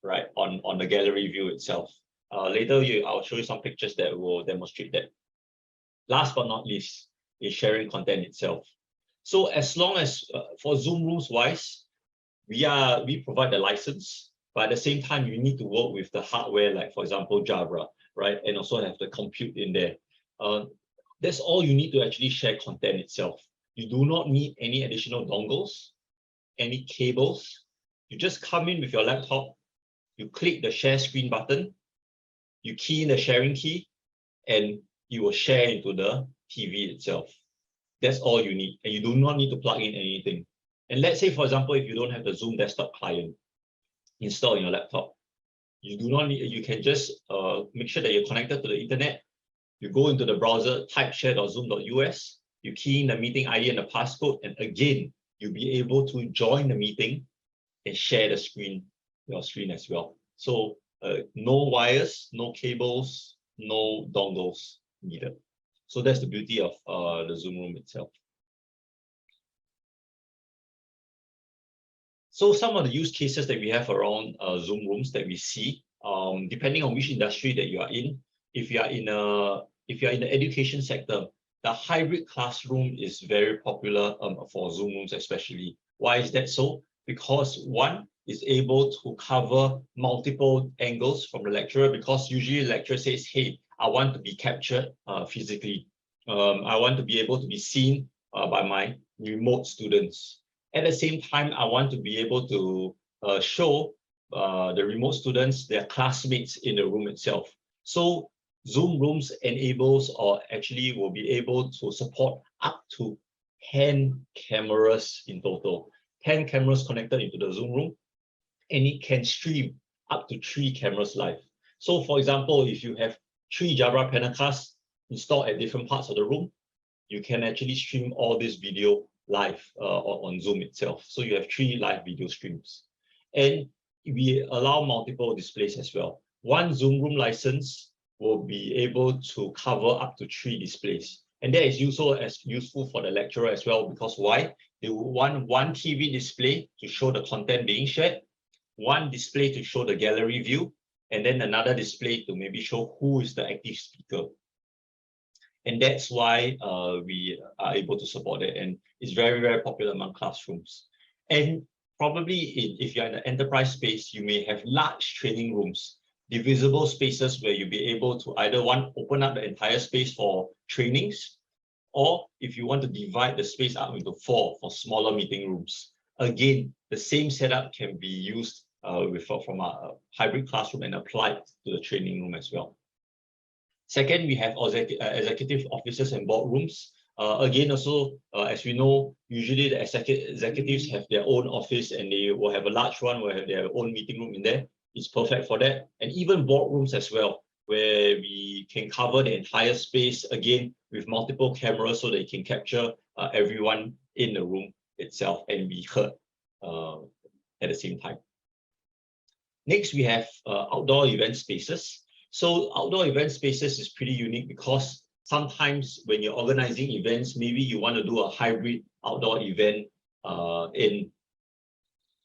right, on the gallery view itself? Later, I'll show you some pictures that will demonstrate that. Last but not least is sharing content itself. So as long as for Zoom rooms wise, we provide the license, but at the same time, you need to work with the hardware, like for example, Jabra, right? And also have the compute in there. That's all you need to actually share content itself. You do not need any additional dongles, any cables. You just come in with your laptop, you click the share screen button, you key in the sharing key, and you will share into the TV itself. That's all you need. And you do not need to plug in anything. And let's say, for example, if you don't have the Zoom desktop client installed on your laptop, you do not need, you can just make sure that you're connected to the internet. You go into the browser, type share.zoom.us, you key in the meeting ID and the passcode, and again, you'll be able to join the meeting and share the screen, your screen as well. So no wires, no cables, no dongles needed. So that's the beauty of the Zoom room itself. So some of the use cases that we have around Zoom rooms that we see, depending on which industry that you are in, if you are in the education sector, the hybrid classroom is very popular for Zoom rooms especially. Why is that so? Because one is able to cover multiple angles from the lecturer, because usually the lecturer says, hey, I want to be captured physically. I want to be able to be seen by my remote students. At the same time, I want to be able to show the remote students their classmates in the room itself. So Zoom rooms enables, or actually will be able to support up to 10 cameras in total. 10 cameras connected into the Zoom room, and it can stream up to 3 cameras live. So for example, if you have 3 Jabra Penacasts installed at different parts of the room, you can actually stream all this video live on Zoom itself. So you have 3 live video streams. And we allow multiple displays as well. One Zoom room license will be able to cover up to 3 displays. And that is useful for the lecturer as well, because why? They will want one TV display to show the content being shared, one display to show the gallery view, and then another display to maybe show who is the active speaker. And that's why we are able to support it. And it's very, very popular among classrooms. And probably if you're in the enterprise space, you may have large training rooms, divisible spaces where you'll be able to either open up the entire space for trainings, or if you want to divide the space up into 4 for smaller meeting rooms. Again, the same setup can be used from a hybrid classroom and applied to the training room as well. Second, we have executive offices and boardrooms. Again, also, as we know, usually the executives have their own office and they will have a large one, will have their own meeting room in there. It's perfect for that. And even boardrooms as well, where we can cover the entire space, again, with multiple cameras so they can capture everyone in the room itself and be heard at the same time. Next, we have outdoor event spaces. So outdoor event spaces is pretty unique because sometimes when you're organizing events, maybe you want to do a hybrid outdoor event in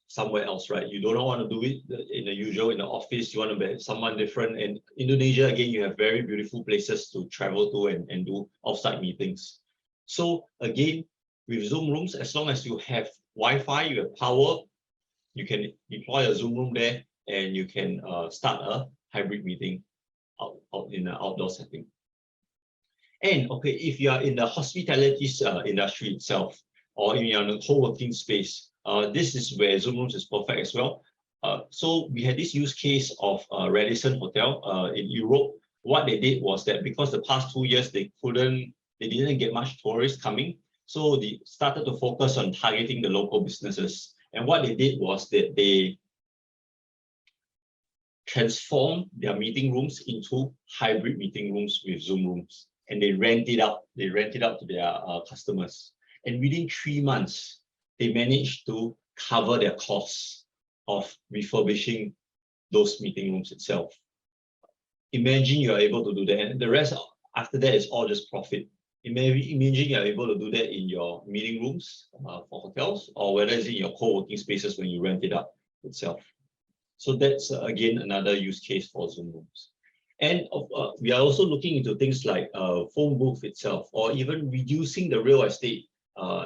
somewhere else, right? You don't want to do it in the usual, in the office. You want to be someone different. And Indonesia, again, you have very beautiful places to travel to and do offsite meetings. So again, with Zoom rooms, as long as you have Wi-Fi, you have power, you can deploy a Zoom room there and you can start a hybrid meeting out in an outdoor setting. And okay, if you are in the hospitality industry itself, or in a co-working space. This is where Zoom Rooms is perfect as well. So we had this use case of Radisson Hotel in Europe. What they did was that because the past 2 years they didn't get much tourists coming, so they started to focus on targeting the local businesses. And what they did was that they transformed their meeting rooms into hybrid meeting rooms with Zoom Rooms, and they rent it out. They rent it out to their customers. And within 3 months, they managed to cover their costs of refurbishing those meeting rooms itself. Imagine you are able to do that, and the rest after that is all just profit. Imagine you are able to do that in your meeting rooms for hotels, or whether it's in your co-working spaces when you rent it out itself. So that's again another use case for Zoom Rooms. And we are also looking into things like phone booth itself, or even reducing the real estate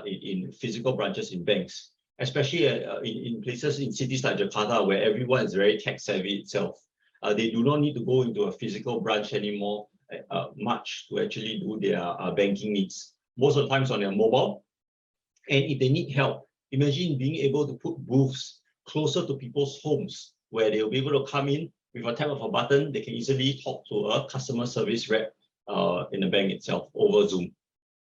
in physical branches in banks, especially in places in cities like Jakarta where everyone is very tech savvy itself. They do not need to go into a physical branch anymore much to actually do their banking needs. Most of the times on their mobile. And if they need help, imagine being able to put booths closer to people's homes where they'll be able to come in with a tap of a button. They can easily talk to a customer service rep in the bank itself over Zoom.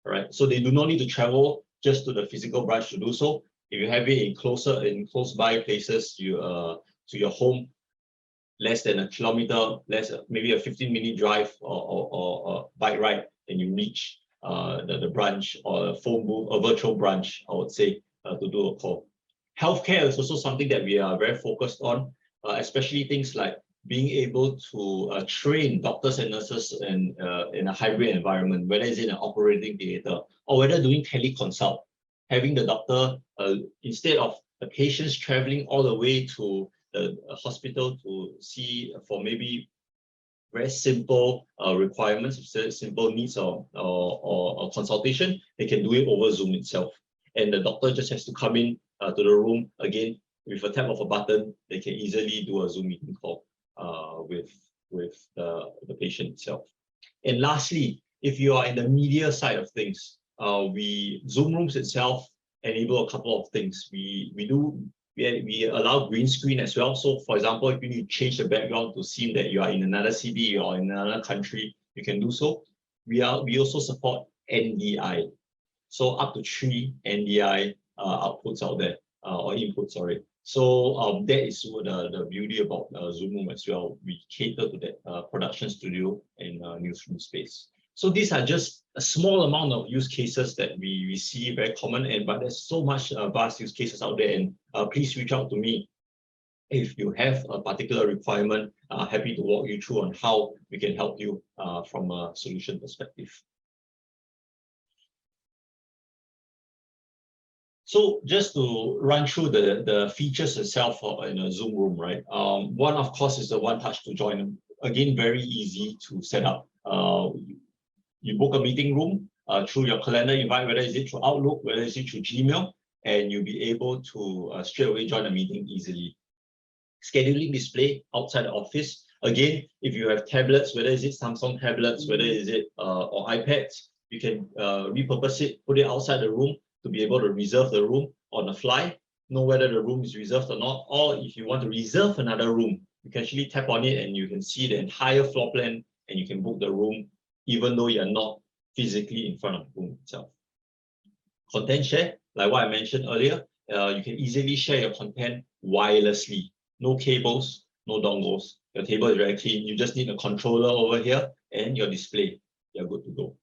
All right, so they do not need to travel just to the physical branch to do so. If you have it in close by places, to your home, less than a kilometer, maybe a 15-minute drive or bike ride, and you reach the branch or a phone booth, a virtual branch, I would say, to do a call. Healthcare is also something that we are very focused on, especially things like being able to train doctors and nurses in a hybrid environment, whether it's in an operating theater or whether doing teleconsult, having the doctor, instead of the patients traveling all the way to the hospital to see for maybe very simple requirements, simple needs or consultation, they can do it over Zoom itself. And the doctor just has to come in to the room again with a tap of a button. They can easily do a Zoom meeting call with the patient itself. And lastly, if you are in the media side of things, Zoom Rooms itself enable a couple of things. We allow green screen as well. So for example, if you need to change the background to seem that you are in another city or in another country, you can do so. We also support NDI. So up to 3 NDI outputs out there, or inputs, sorry. So that is the beauty about Zoom Room as well. We cater to that production studio and newsroom space. So these are just a small amount of use cases that we see very common, but there's so much vast use cases out there. And please reach out to me if you have a particular requirement. Happy to walk you through on how we can help you from a solution perspective. So just to run through the features itself in a Zoom Room, right? One, of course, is the one touch to join. Again, very easy to set up. You book a meeting room through your calendar invite, whether it's through Outlook, whether it's through Gmail, and you'll be able to straight away join a meeting easily. Scheduling display outside the office. Again, if you have tablets, whether it's Samsung tablets, whether it's or iPads, you can repurpose it, put it outside the room to be able to reserve the room on the fly, know whether the room is reserved or not. Or if you want to reserve another room, you can actually tap on it and you can see the entire floor plan and you can book the room even though you're not physically in front of the room itself. Content share, like what I mentioned earlier, you can easily share your content wirelessly. No cables, no dongles. Your table is very clean. You just need a controller over here and your display. You're good to go.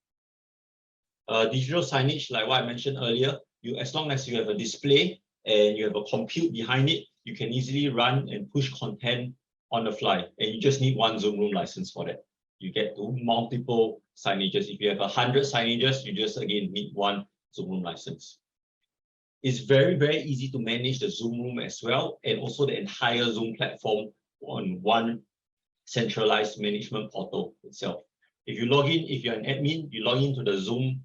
Digital signage, like what I mentioned earlier, as long as you have a display and you have a compute behind it, you can easily run and push content on the fly. And you just need one Zoom Room license for that. You get to multiple signages. If you have 100 signages, you just again need one Zoom Room license. It's very, very easy to manage the Zoom Room as well, and also the entire Zoom platform on one centralized management portal itself. If you log in, if you're an admin, you log into the Zoom,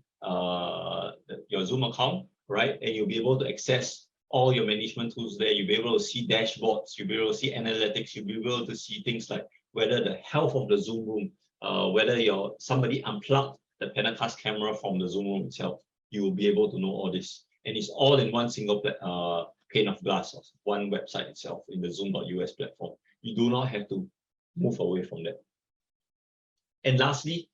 your Zoom account, right? And you'll be able to access all your management tools there. You'll be able to see dashboards, you'll be able to see analytics, you'll be able to see things like whether the health of the Zoom Room, whether somebody unplugged the Penacast camera from the Zoom Room itself, you will be able to know all this. And it's all in one single pane of glass of one website itself in the Zoom.us platform. You do not have to move away from that. And lastly,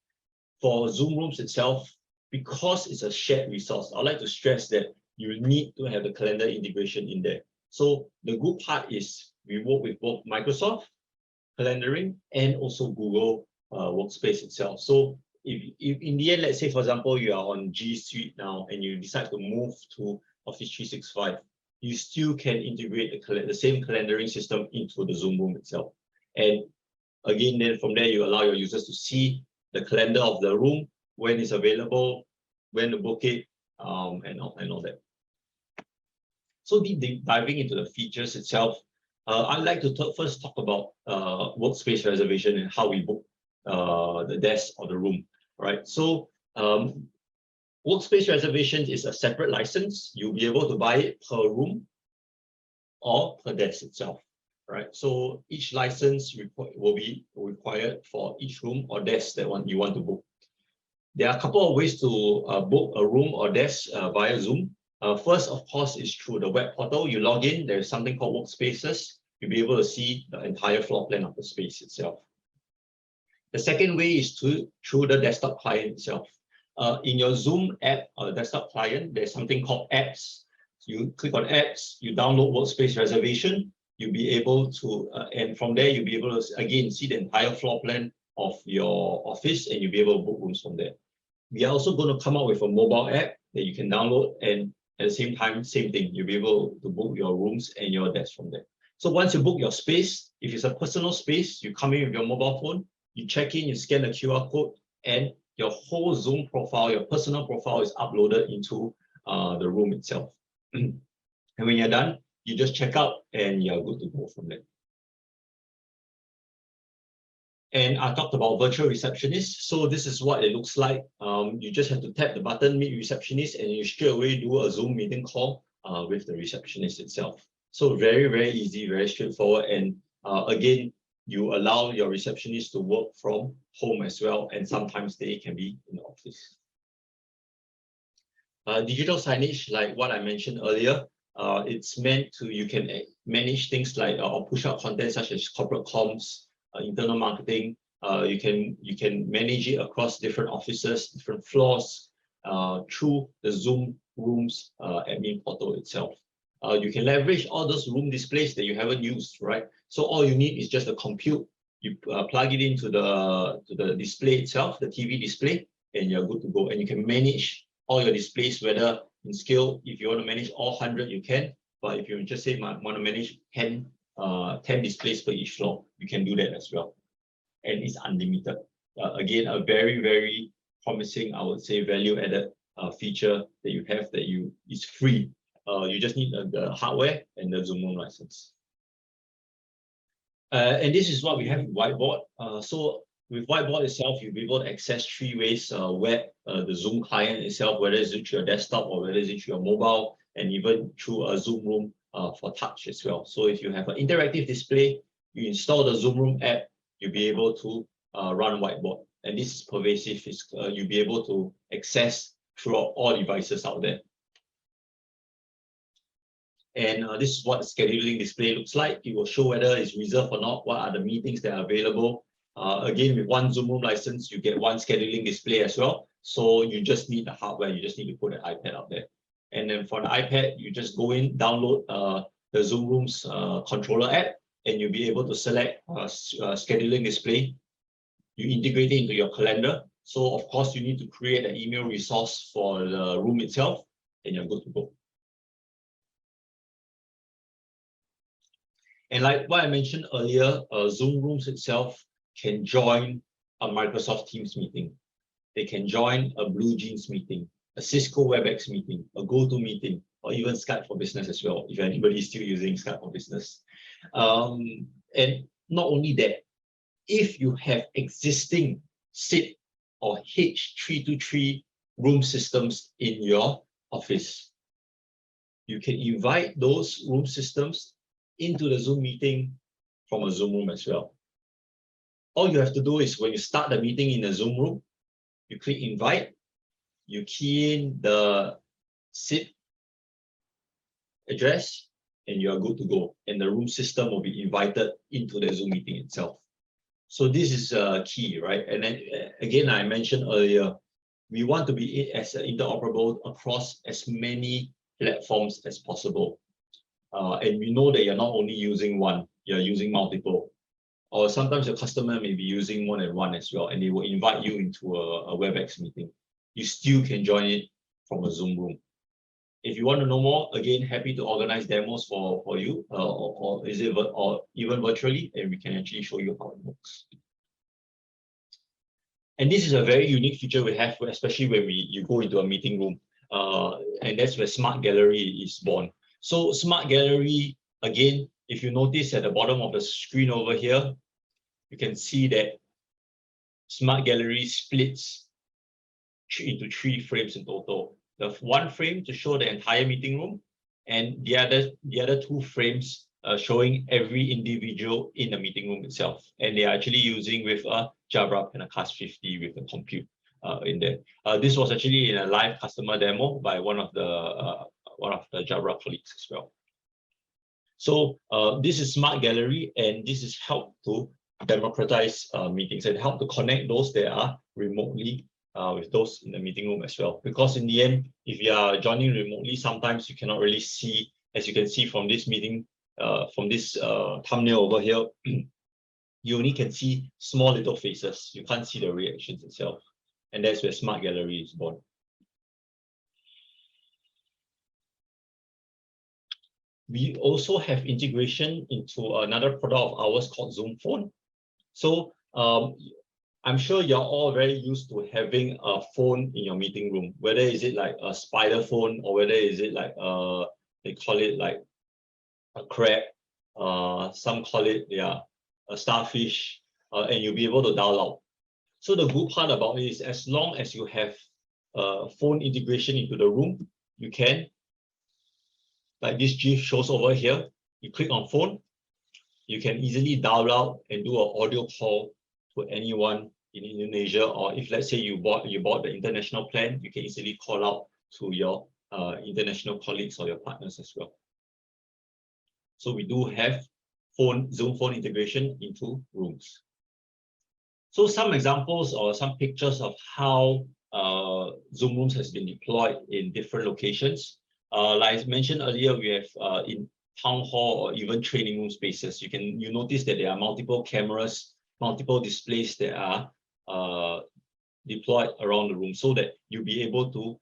for Zoom Rooms itself, because it's a shared resource, I'd like to stress that you need to have the calendar integration in there. So the good part is we work with both Microsoft calendaring and also Google Workspace itself. So if in the end, let's say, for example, you are on G Suite now and you decide to move to Office 365, you still can integrate the same calendaring system into the Zoom Room itself. And again, then from there, you allow your users to see the calendar of the room, when it's available, when to book it, and all that. So diving into the features itself, I'd like to first talk about workspace reservation and how we book the desk or the room, right? So workspace reservations is a separate license. You'll be able to buy it per room or per desk itself, right? So each license will be required for each room or desk that you want to book. There are a couple of ways to book a room or desk via Zoom. First, of course, is through the web portal. You log in, there's something called Workspaces. You'll be able to see the entire floor plan of the space itself. The second way is through the desktop client itself. In your Zoom app or desktop client, there's something called apps. You click on apps, you download Workspace Reservation, you'll be able to, and from there, you'll be able to, again, see the entire floor plan of your office, and you'll be able to book rooms from there. We are also going to come up with a mobile app that you can download, and at the same time, same thing, you'll be able to book your rooms and your desk from there. So once you book your space, if it's a personal space, you come in with your mobile phone, you check in, you scan the QR code, and your whole Zoom profile, your personal profile is uploaded into the room itself. And when you're done, you just check out and you're good to go from there. And I talked about virtual receptionist. So this is what it looks like. You just have to tap the button, meet receptionist, and you straight away do a Zoom meeting call with the receptionist itself. So very, very easy, very straightforward. And again, you allow your receptionist to work from home as well. And sometimes they can be in the office. Digital signage, like what I mentioned earlier, it's meant to, you can manage things like or push out content such as corporate comms, internal marketing. You can manage it across different offices, different floors, through the Zoom Rooms admin portal itself. You can leverage all those room displays that you haven't used, right? So all you need is just a compute. You plug it into the display itself, the TV display, and you're good to go. And you can manage all your displays, whether in scale, if you want to manage all 100, you can. But if you just say want to manage 10 displays per each floor, you can do that as well. And it's unlimited. Again, a very, very promising, I would say, value-added feature that you have that is free. You just need the hardware and the Zoom Room license. And this is what we have with Whiteboard. So with Whiteboard itself, you'll be able to access 3 ways: web, the Zoom client itself, whether it's through your desktop or whether it's through your mobile, and even through a Zoom Room for touch as well. So if you have an interactive display, you install the Zoom Room app, you'll be able to run Whiteboard. And this is pervasive. You'll be able to access throughout all devices out there. And this is what the scheduling display looks like. It will show whether it's reserved or not, what are the meetings that are available. Again, with one Zoom Room license, you get one scheduling display as well. So you just need the hardware. You just need to put an iPad out there. And then for the iPad, you just go in, download the Zoom Rooms controller app, and you'll be able to select scheduling display. You integrate it into your calendar. So of course, you need to create an email resource for the room itself, and you're good to go. And like what I mentioned earlier, Zoom Rooms itself can join a Microsoft Teams meeting. They can join a BlueJeans meeting, a Cisco WebEx meeting, a GoToMeeting, or even Skype for Business as well, if anybody is still using Skype for Business. And not only that, if you have existing SIP or H323 room systems in your office, you can invite those room systems into the Zoom meeting from a Zoom Room as well. All you have to do is when you start the meeting in a Zoom Room, you click invite, you key in the SIP address, and you are good to go. And the room system will be invited into the Zoom meeting itself. So this is key, right? And then again, I mentioned earlier, we want to be as interoperable across as many platforms as possible. And we know that you're not only using one, you're using multiple. Or sometimes your customer may be using more than one as well, and they will invite you into a WebEx meeting. You still can join it from a Zoom room. If you want to know more, again, happy to organize demos for you, or even virtually, and we can actually show you how it works. And this is a very unique feature we have, especially when you go into a meeting room, and that's where Smart Gallery is born. So Smart Gallery, again, if you notice at the bottom of the screen over here, you can see that Smart Gallery splits into 3 frames in total. The one frame to show the entire meeting room, and the other 2 frames showing every individual in the meeting room itself. And they are actually using with a Jabra Penacast 50 with the compute in there. This was actually in a live customer demo by one of the Jabra colleagues as well. So this is Smart Gallery, and this is help to democratize meetings and help to connect those that are remotely with those in the meeting room as well. Because in the end, if you are joining remotely, sometimes you cannot really see, as you can see from this meeting, from this thumbnail over here, you only can see small little faces. You can't see the reactions itself. And that's where Smart Gallery is born. We also have integration into another product of ours called Zoom Phone. So I'm sure you're all very used to having a phone in your meeting room, whether is it like a spider phone or whether is it like they call it like a crab, some call it a starfish, and you'll be able to dial out. So the good part about it is, as long as you have phone integration into the room, you can, like this GIF shows over here, you click on phone, you can easily dial out and do an audio call to anyone in Indonesia, or if let's say you bought the international plan, you can easily call out to your international colleagues or your partners as well. So we do have Zoom phone integration into rooms. So some examples or some pictures of how Zoom Rooms has been deployed in different locations. Like I mentioned earlier, we have in town hall or even training room spaces. You notice that there are multiple cameras, multiple displays that are deployed around the room, so that you'll be able to,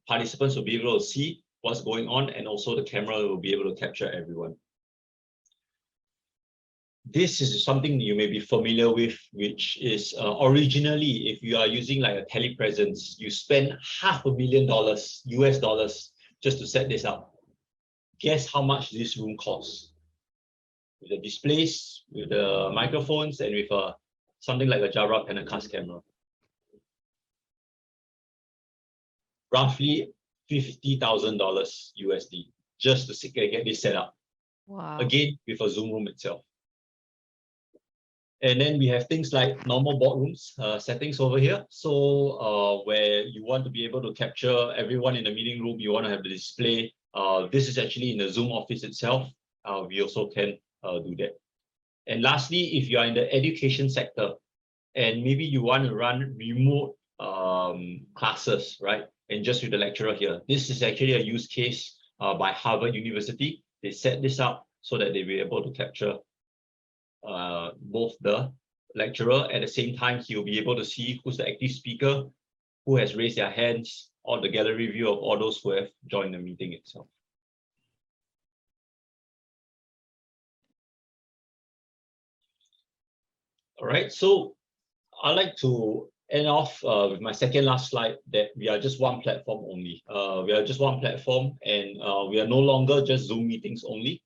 participants will be able to see what's going on, and also the camera will be able to capture everyone. This is something you may be familiar with, which is originally, if you are using like a telepresence, you spend $500,000 US dollars just to set this up. Guess how much this room costs? With the displays, with the microphones, and with something like a Jabra Penacast camera. Roughly $50,000 USD just to get this set up. Wow. Again, with a Zoom room itself. And then we have things like normal boardrooms settings over here. So where you want to be able to capture everyone in the meeting room, you want to have the display. This is actually in the Zoom office itself. We also can do that. And lastly, if you are in the education sector and maybe you want to run remote classes, right? And just with the lecturer here, this is actually a use case by Harvard University. They set this up so that they'll be able to capture both the lecturer, at the same time he'll be able to see who's the active speaker, who has raised their hands, or the gallery view of all those who have joined the meeting itself. All right, so I'd like to end off with my second last slide, that we are just one platform only. We are just one platform, and we are no longer just Zoom meetings only.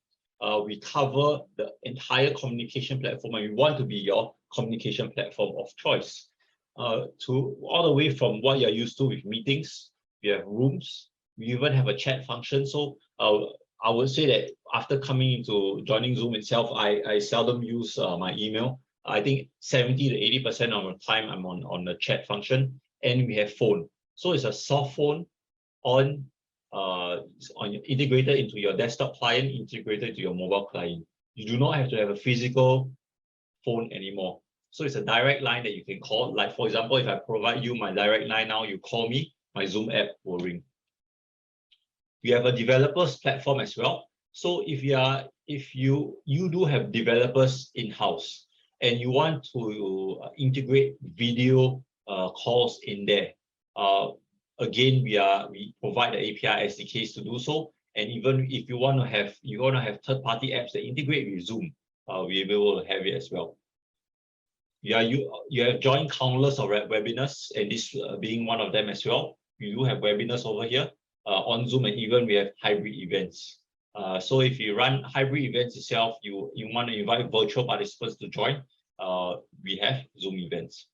We cover the entire communication platform, and we want to be your communication platform of choice. To all the way from what you're used to with meetings, we have rooms, we even have a chat function. So I would say that after coming into joining Zoom itself, I seldom use my email. I think 70 to 80% of the time I'm on the chat function, and we have phone. So it's a soft phone on integrated into your desktop client, integrated to your mobile client. You do not have to have a physical phone anymore. So it's a direct line that you can call. Like for example, if I provide you my direct line now, you call me, my Zoom app will ring. We have a developers platform as well. So if you do have developers in-house and you want to integrate video calls in there, again we provide the API SDKs to do so. And even if you want to have third-party apps that integrate with Zoom, we'll be able to have it as well. You have joined countless of webinars, and this being one of them as well. We do have webinars over here on Zoom, and even we have hybrid events. So if you run hybrid events itself, you want to invite virtual participants to join, we have Zoom events.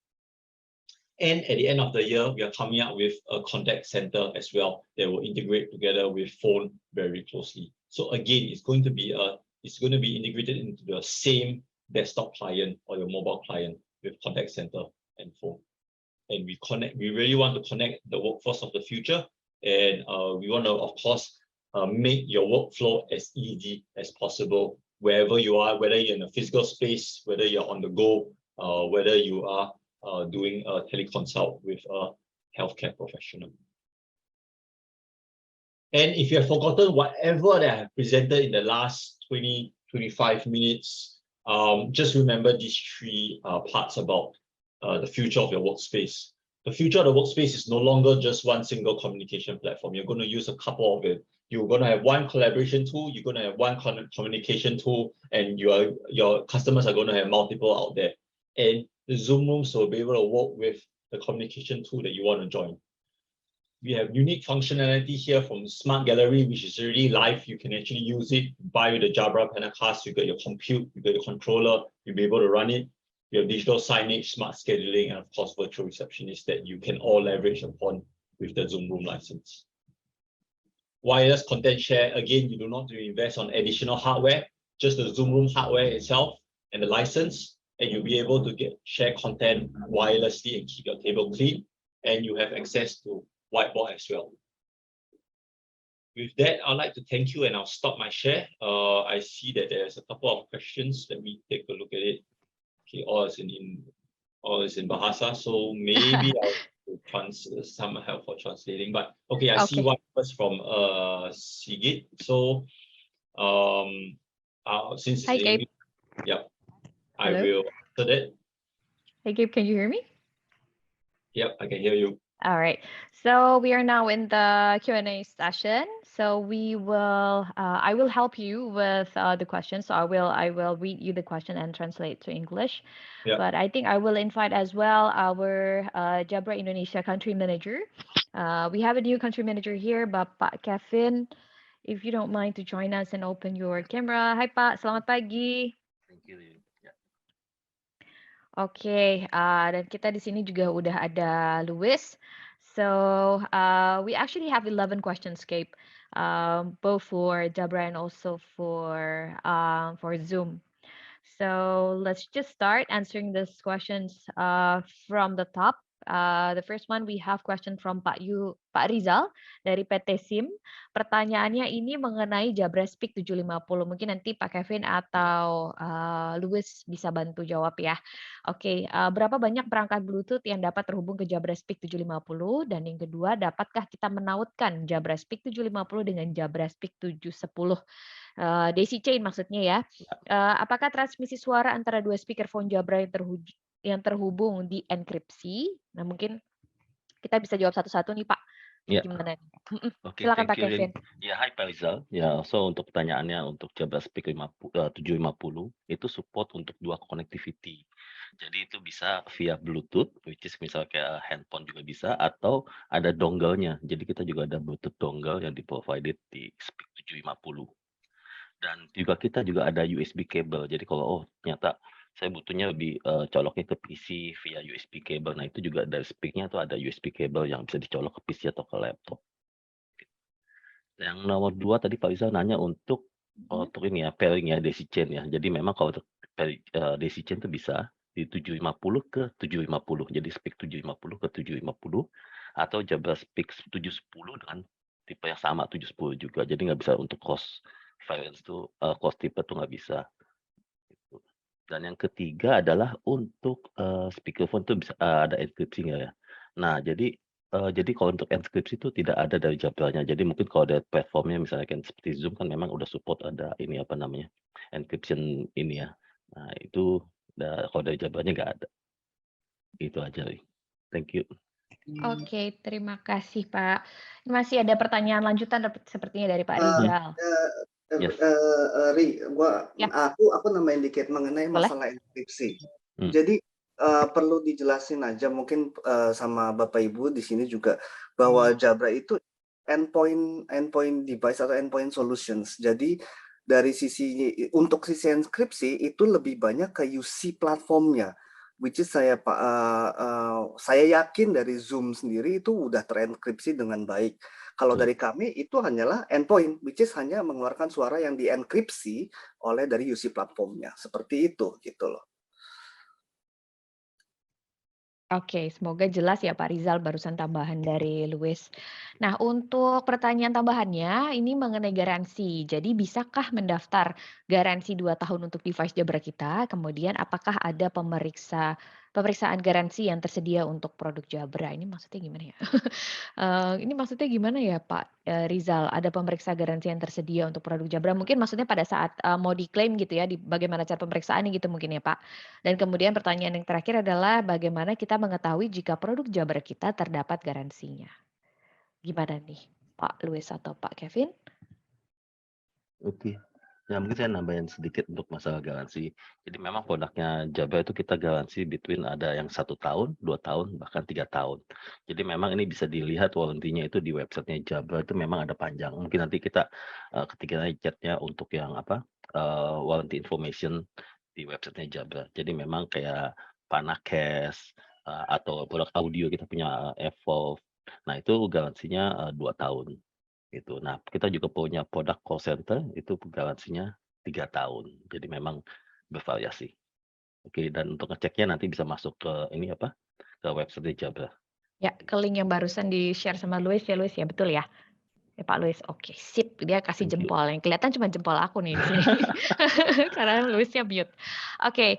And at the end of the year, we are coming up with a contact center as well that will integrate together with phone very closely. So again, it's going to be integrated into the same desktop client or your mobile client with contact center and phone. And we really want to connect the workforce of the future. And we want to, of course, make your workflow as easy as possible wherever you are, whether you're in a physical space, whether you're on the go, whether you are doing a teleconsult with a healthcare professional. And if you have forgotten whatever that I have presented in the last 20-25 minutes, just remember these three parts about the future of your workspace. The future of the workspace is no longer just one single communication platform. You're going to use a couple of it. You're going to have one collaboration tool, you're going to have one communication tool, and your customers are going to have multiple out there. And the Zoom rooms will be able to work with the communication tool that you want to join. We have unique functionality here from Smart Gallery, which is already live. You can actually use it, buy the Jabra Penacast, you get your compute, you get your controller, you'll be able to run it. You have digital signage, smart scheduling, and of course, virtual receptionists that you can all leverage upon with the Zoom Room license. Wireless content share, again, you do not have to invest on additional hardware, just the Zoom Room hardware itself and the license, and you'll be able to share content wirelessly and keep your table clean, and you have access to whiteboard as well. With that, I'd like to thank you, and I'll stop my share. I see that there's a couple of questions. Let me take a look at it. Okay, all is in Bahasa, so maybe I'll some help for translating. But okay, I see one first from Sigit. So since hi, Gabe. Yep, Hello? I will answer that. Hey, Gabe, can you hear me? Yep, I can hear you. All right, so we are now in the Q&A session. So we will, I will help you with the questions. So I will read you the question and translate to English. Yeah. But I think I will invite as well our Jabra Indonesia country manager. We have a new country manager here, Bapak Kevin. If you don't mind to join us and open your camera. Hai Pak, selamat pagi. Thank you. Yeah. Oke, dan kita di sini juga udah ada Louis. So we actually have 11 questions, Gabe, both for Jabra and also for Zoom. So let's just start answering these questions from the top. The first one, we have question from Pak Rizal dari PT SIM. Pertanyaannya ini mengenai Jabra Speak 750. Mungkin nanti Pak Kevin atau Louis bisa bantu jawab ya. Oke, berapa banyak perangkat Bluetooth yang dapat terhubung ke Jabra Speak 750? Dan yang kedua, dapatkah kita menautkan Jabra Speak 750 dengan Jabra Speak 710? Daisy chain maksudnya ya. Apakah transmisi suara antara dua speakerphone Jabra yang terhubung di enkripsi? Nah, mungkin kita bisa jawab satu-satu nih, Pak. Ya. Gimana? Oke, Silakan thank Pak you, Kevin. Ya, hai Pak Rizal. Ya, so untuk pertanyaannya untuk Jabra Speak 750 itu support untuk dua connectivity. Jadi itu bisa via Bluetooth, which is misalnya kayak handphone juga bisa, atau ada dongle-nya. Jadi kita juga ada Bluetooth dongle yang di-provided di Speak 750. Dan juga kita juga ada USB cable. Jadi kalau ternyata saya butuhnya lebih coloknya ke PC via USB cable. Nah, itu juga dari Speak-nya tuh ada USB cable yang bisa dicolok ke PC atau ke laptop. Yang nomor 2 tadi Pak Rizal nanya untuk ini ya, pairing ya, daisy chain ya. Jadi memang kalau daisy chain itu bisa di 750 ke 750. Jadi Speak 750 ke 750 atau Jabra Speak 710 dengan tipe yang sama 710 juga. Jadi nggak bisa untuk cross variance tuh, cross tipe tuh nggak bisa, gitu. Dan yang ketiga adalah untuk, speakerphone tuh bisa ada enkripsi nggak ya? Nah, jadi kalau untuk enkripsi itu tidak ada dari Jabra-nya. Jadi mungkin kalau ada platformnya misalnya kan seperti Zoom kan memang udah support ada ini, apa namanya, encryption ini ya. Nah itu kalau dari Jabra-nya nggak ada. Itu aja, Ri. Thank you. Oke, terima kasih, Pak. Masih ada pertanyaan lanjutan sepertinya dari Pak Eh, Rizal. Yes. Ri, Ya. aku nambahin dikit mengenai Boleh. masalah enkripsi. Hmm. Jadi perlu dijelasin aja mungkin sama Bapak Ibu di sini juga bahwa Jabra itu endpoint device atau endpoint solutions. Jadi dari untuk sisi enkripsi itu lebih banyak ke UC platformnya, which is saya yakin dari Zoom sendiri itu udah terenkripsi dengan baik. Kalau dari kami itu hanyalah endpoint, which is hanya mengeluarkan suara yang dienkripsi oleh dari UC platformnya. Seperti itu gitu loh. Oke, semoga jelas ya Pak Rizal, barusan tambahan dari Luis. Nah, untuk pertanyaan tambahannya, ini mengenai garansi. Jadi, bisakah mendaftar garansi 2 tahun untuk device Jabra kita? Kemudian, apakah ada pemeriksaan garansi yang tersedia untuk produk Jabra? Ini maksudnya gimana ya? Ini maksudnya gimana ya Pak Rizal? Ada pemeriksa garansi yang tersedia untuk produk Jabra? Mungkin maksudnya pada saat mau diklaim gitu ya, bagaimana cara pemeriksaannya gitu mungkin ya Pak? Dan kemudian pertanyaan yang terakhir adalah bagaimana kita mengetahui jika produk Jabra kita terdapat garansinya? Gimana nih Pak Luis atau Pak Kevin? Oke. Ya mungkin saya nambahin sedikit untuk masalah garansi. Jadi memang produknya Jabra itu kita garansi between ada yang 1 tahun, 2 tahun, bahkan 3 tahun. Jadi memang ini bisa dilihat warranty-nya itu di websitenya Jabra itu memang ada panjang. Mungkin nanti kita ketika chat-nya untuk yang warranty information di websitenya Jabra. Jadi memang kayak Panacast atau produk audio kita punya Evolve. Nah itu garansinya 2 tahun. Gitu. Nah, kita juga punya produk call center, itu garansinya 3 tahun. Jadi memang bervariasi. Oke, dan untuk ngeceknya nanti bisa masuk ke ke website Jabra. Ya, ke link yang barusan di-share sama Luis ya, betul ya? Ya Pak Luis, oke sip, dia kasih Thank you. jempol, yang kelihatan cuma jempol aku nih di sini. Karena Luisnya mute. Oke,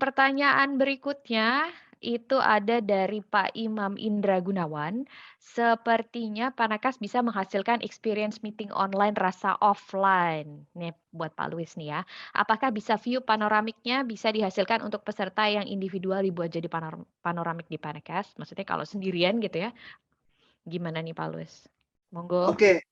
pertanyaan berikutnya itu ada dari Pak Imam Indra Gunawan. Sepertinya Panakas bisa menghasilkan experience meeting online rasa offline. Nih buat Pak Luis nih ya. Apakah bisa view panoramiknya bisa dihasilkan untuk peserta yang individual dibuat jadi panoramik di Panakas? Maksudnya kalau sendirian gitu ya. Gimana nih Pak Luis? Monggo. Oke,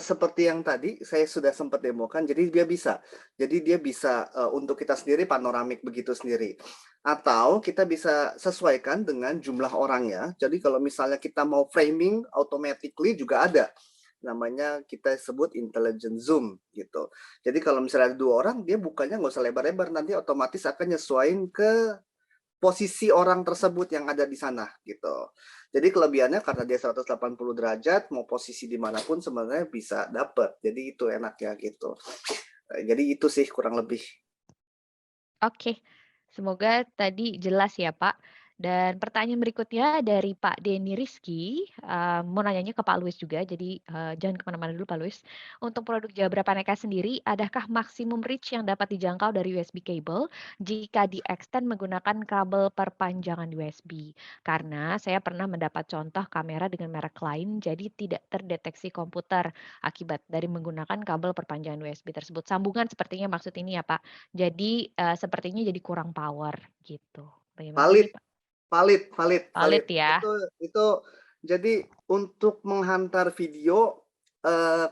seperti yang tadi saya sudah sempat demokan, jadi dia bisa. Jadi dia bisa untuk kita sendiri panoramik begitu sendiri. Atau kita bisa sesuaikan dengan jumlah orangnya. Jadi kalau misalnya kita mau framing automatically juga ada. Namanya kita sebut intelligent zoom gitu. Jadi kalau misalnya ada 2 orang, dia bukanya nggak usah lebar-lebar, nanti otomatis akan nyesuaiin ke posisi orang tersebut yang ada di sana gitu. Jadi kelebihannya karena dia 180 derajat, mau posisi dimanapun sebenarnya bisa dapet. Jadi itu enaknya gitu. Jadi itu sih kurang lebih. Oke, semoga tadi jelas ya Pak. Dan pertanyaan berikutnya dari Pak Denny Rizky, mau nanyanya ke Pak Luis juga, jadi jangan kemana-mana dulu Pak Luis. Untuk produk Jabra Paneka sendiri, adakah maksimum reach yang dapat dijangkau dari USB cable jika di-extend menggunakan kabel perpanjangan USB? Karena saya pernah mendapat contoh kamera dengan merek lain, jadi tidak terdeteksi komputer akibat dari menggunakan kabel perpanjangan USB tersebut. Sambungan sepertinya maksud ini ya Pak. Jadi, sepertinya jadi kurang power gitu. Bagaimana Valid, nih, Pak? valid. Valid ya? Itu jadi untuk menghantar video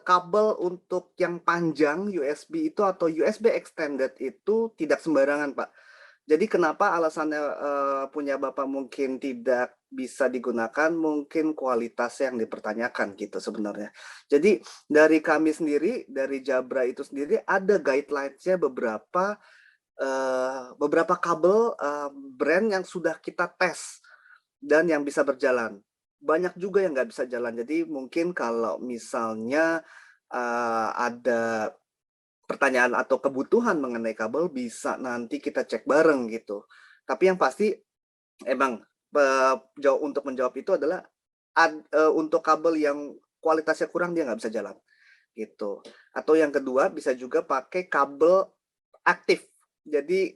kabel untuk yang panjang USB itu atau USB extended itu tidak sembarangan, Pak. Jadi kenapa alasannya punya Bapak mungkin tidak bisa digunakan, mungkin kualitasnya yang dipertanyakan gitu sebenarnya. Jadi dari kami sendiri, dari Jabra itu sendiri ada guidelines-nya beberapa kabel brand yang sudah kita tes dan yang bisa berjalan. Banyak juga yang nggak bisa jalan. Jadi mungkin kalau misalnya ada pertanyaan atau kebutuhan mengenai kabel bisa nanti kita cek bareng gitu. Tapi yang pasti emang untuk menjawab itu adalah untuk kabel yang kualitasnya kurang dia nggak bisa jalan gitu. Atau yang kedua bisa juga pakai kabel aktif. Jadi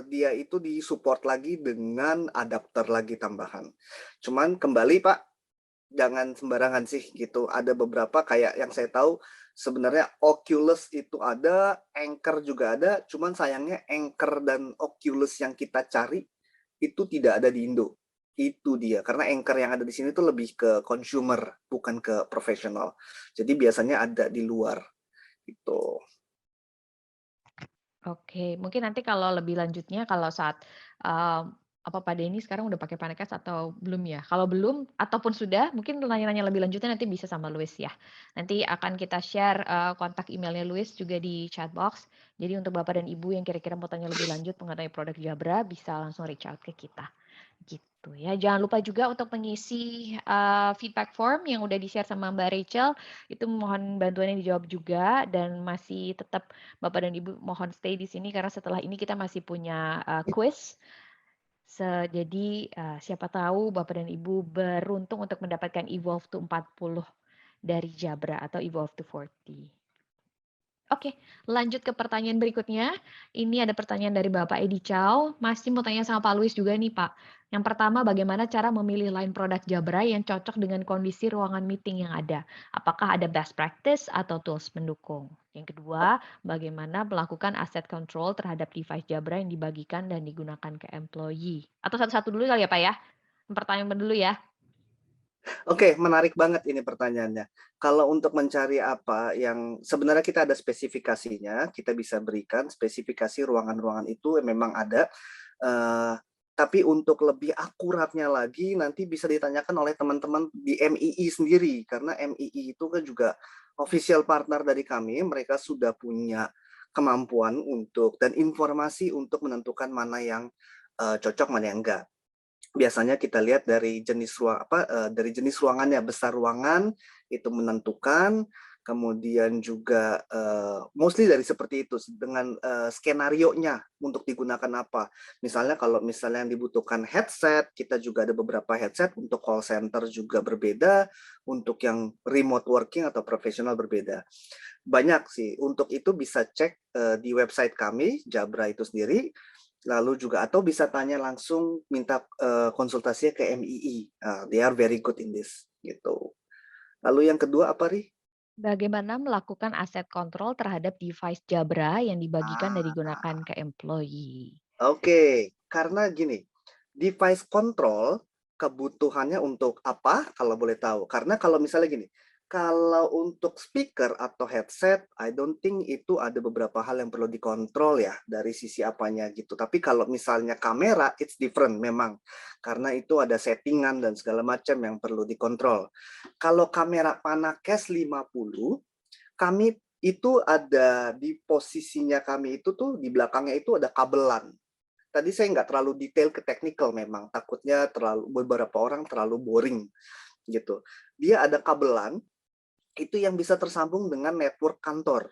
dia itu disupport lagi dengan adapter lagi tambahan. Cuman kembali Pak, jangan sembarangan sih gitu. Ada beberapa kayak yang saya tahu sebenarnya Oculus itu ada, Anchor juga ada, cuman sayangnya Anchor dan Oculus yang kita cari itu tidak ada di Indo. Itu dia, karena Anchor yang ada di sini tuh lebih ke consumer, bukan ke profesional. Jadi biasanya ada di luar gitu. Oke, mungkin nanti kalau lebih lanjutnya kalau saat apa Pak Denny sekarang udah pakai Panacast atau belum ya? Kalau belum ataupun sudah, mungkin nanya-nanya lebih lanjutnya nanti bisa sama Luis ya. Nanti akan kita share kontak emailnya Luis juga di chat box. Jadi untuk Bapak dan Ibu yang kira-kira mau tanya lebih lanjut mengenai produk Jabra bisa langsung reach out ke kita. Gitu ya. Jangan lupa juga untuk mengisi feedback form yang udah di-share sama Mbak Rachel. Itu mohon bantuannya dijawab juga dan masih tetap Bapak dan Ibu mohon stay di sini karena setelah ini kita masih punya quiz. Jadi siapa tahu Bapak dan Ibu beruntung untuk mendapatkan Evolve to 40 dari Jabra atau Evolve to 40. Oke, lanjut ke pertanyaan berikutnya. Ini ada pertanyaan dari Bapak Edi Chow. Masih mau tanya sama Pak Luis juga nih, Pak. Yang pertama, bagaimana cara memilih line produk Jabra yang cocok dengan kondisi ruangan meeting yang ada? Apakah ada best practice atau tools pendukung? Yang kedua, bagaimana melakukan asset control terhadap device Jabra yang dibagikan dan digunakan ke employee? Atau satu-satu dulu kali ya, Pak ya? Pertanyaan dulu ya. Oke, menarik banget ini pertanyaannya. Kalau untuk mencari apa yang sebenarnya kita ada spesifikasinya, kita bisa berikan spesifikasi ruangan-ruangan itu memang ada. Tapi untuk lebih akuratnya lagi nanti bisa ditanyakan oleh teman-teman di MII sendiri karena MII itu kan juga official partner dari kami. Mereka sudah punya kemampuan untuk dan informasi untuk menentukan mana yang cocok, mana yang enggak. Biasanya kita lihat dari jenis dari jenis ruangannya, besar ruangan itu menentukan, kemudian juga mostly dari seperti itu dengan skenario-nya untuk digunakan apa. Misalnya kalau misalnya yang dibutuhkan headset, kita juga ada beberapa headset untuk call center juga berbeda, untuk yang remote working atau profesional berbeda. Banyak sih, untuk itu bisa cek di website kami, Jabra itu sendiri, lalu juga atau bisa tanya langsung minta konsultasinya ke MII. They are very good in this gitu. Lalu yang kedua apa Ri? Bagaimana melakukan aset kontrol terhadap device Jabra yang dibagikan dan digunakan ke employee? Oke, karena gini, device control kebutuhannya untuk apa kalau boleh tahu? Karena kalau misalnya gini, kalau untuk speaker atau headset, I don't think itu ada beberapa hal yang perlu dikontrol ya dari sisi apanya gitu. Tapi kalau misalnya kamera, it's different memang. Karena itu ada settingan dan segala macam yang perlu dikontrol. Kalau kamera Panacast 50, kami itu ada di posisinya kami itu tuh di belakangnya itu ada kabelan. Tadi saya nggak terlalu detail ke technical memang, takutnya beberapa orang terlalu boring gitu. Dia ada kabelan, itu yang bisa tersambung dengan network kantor.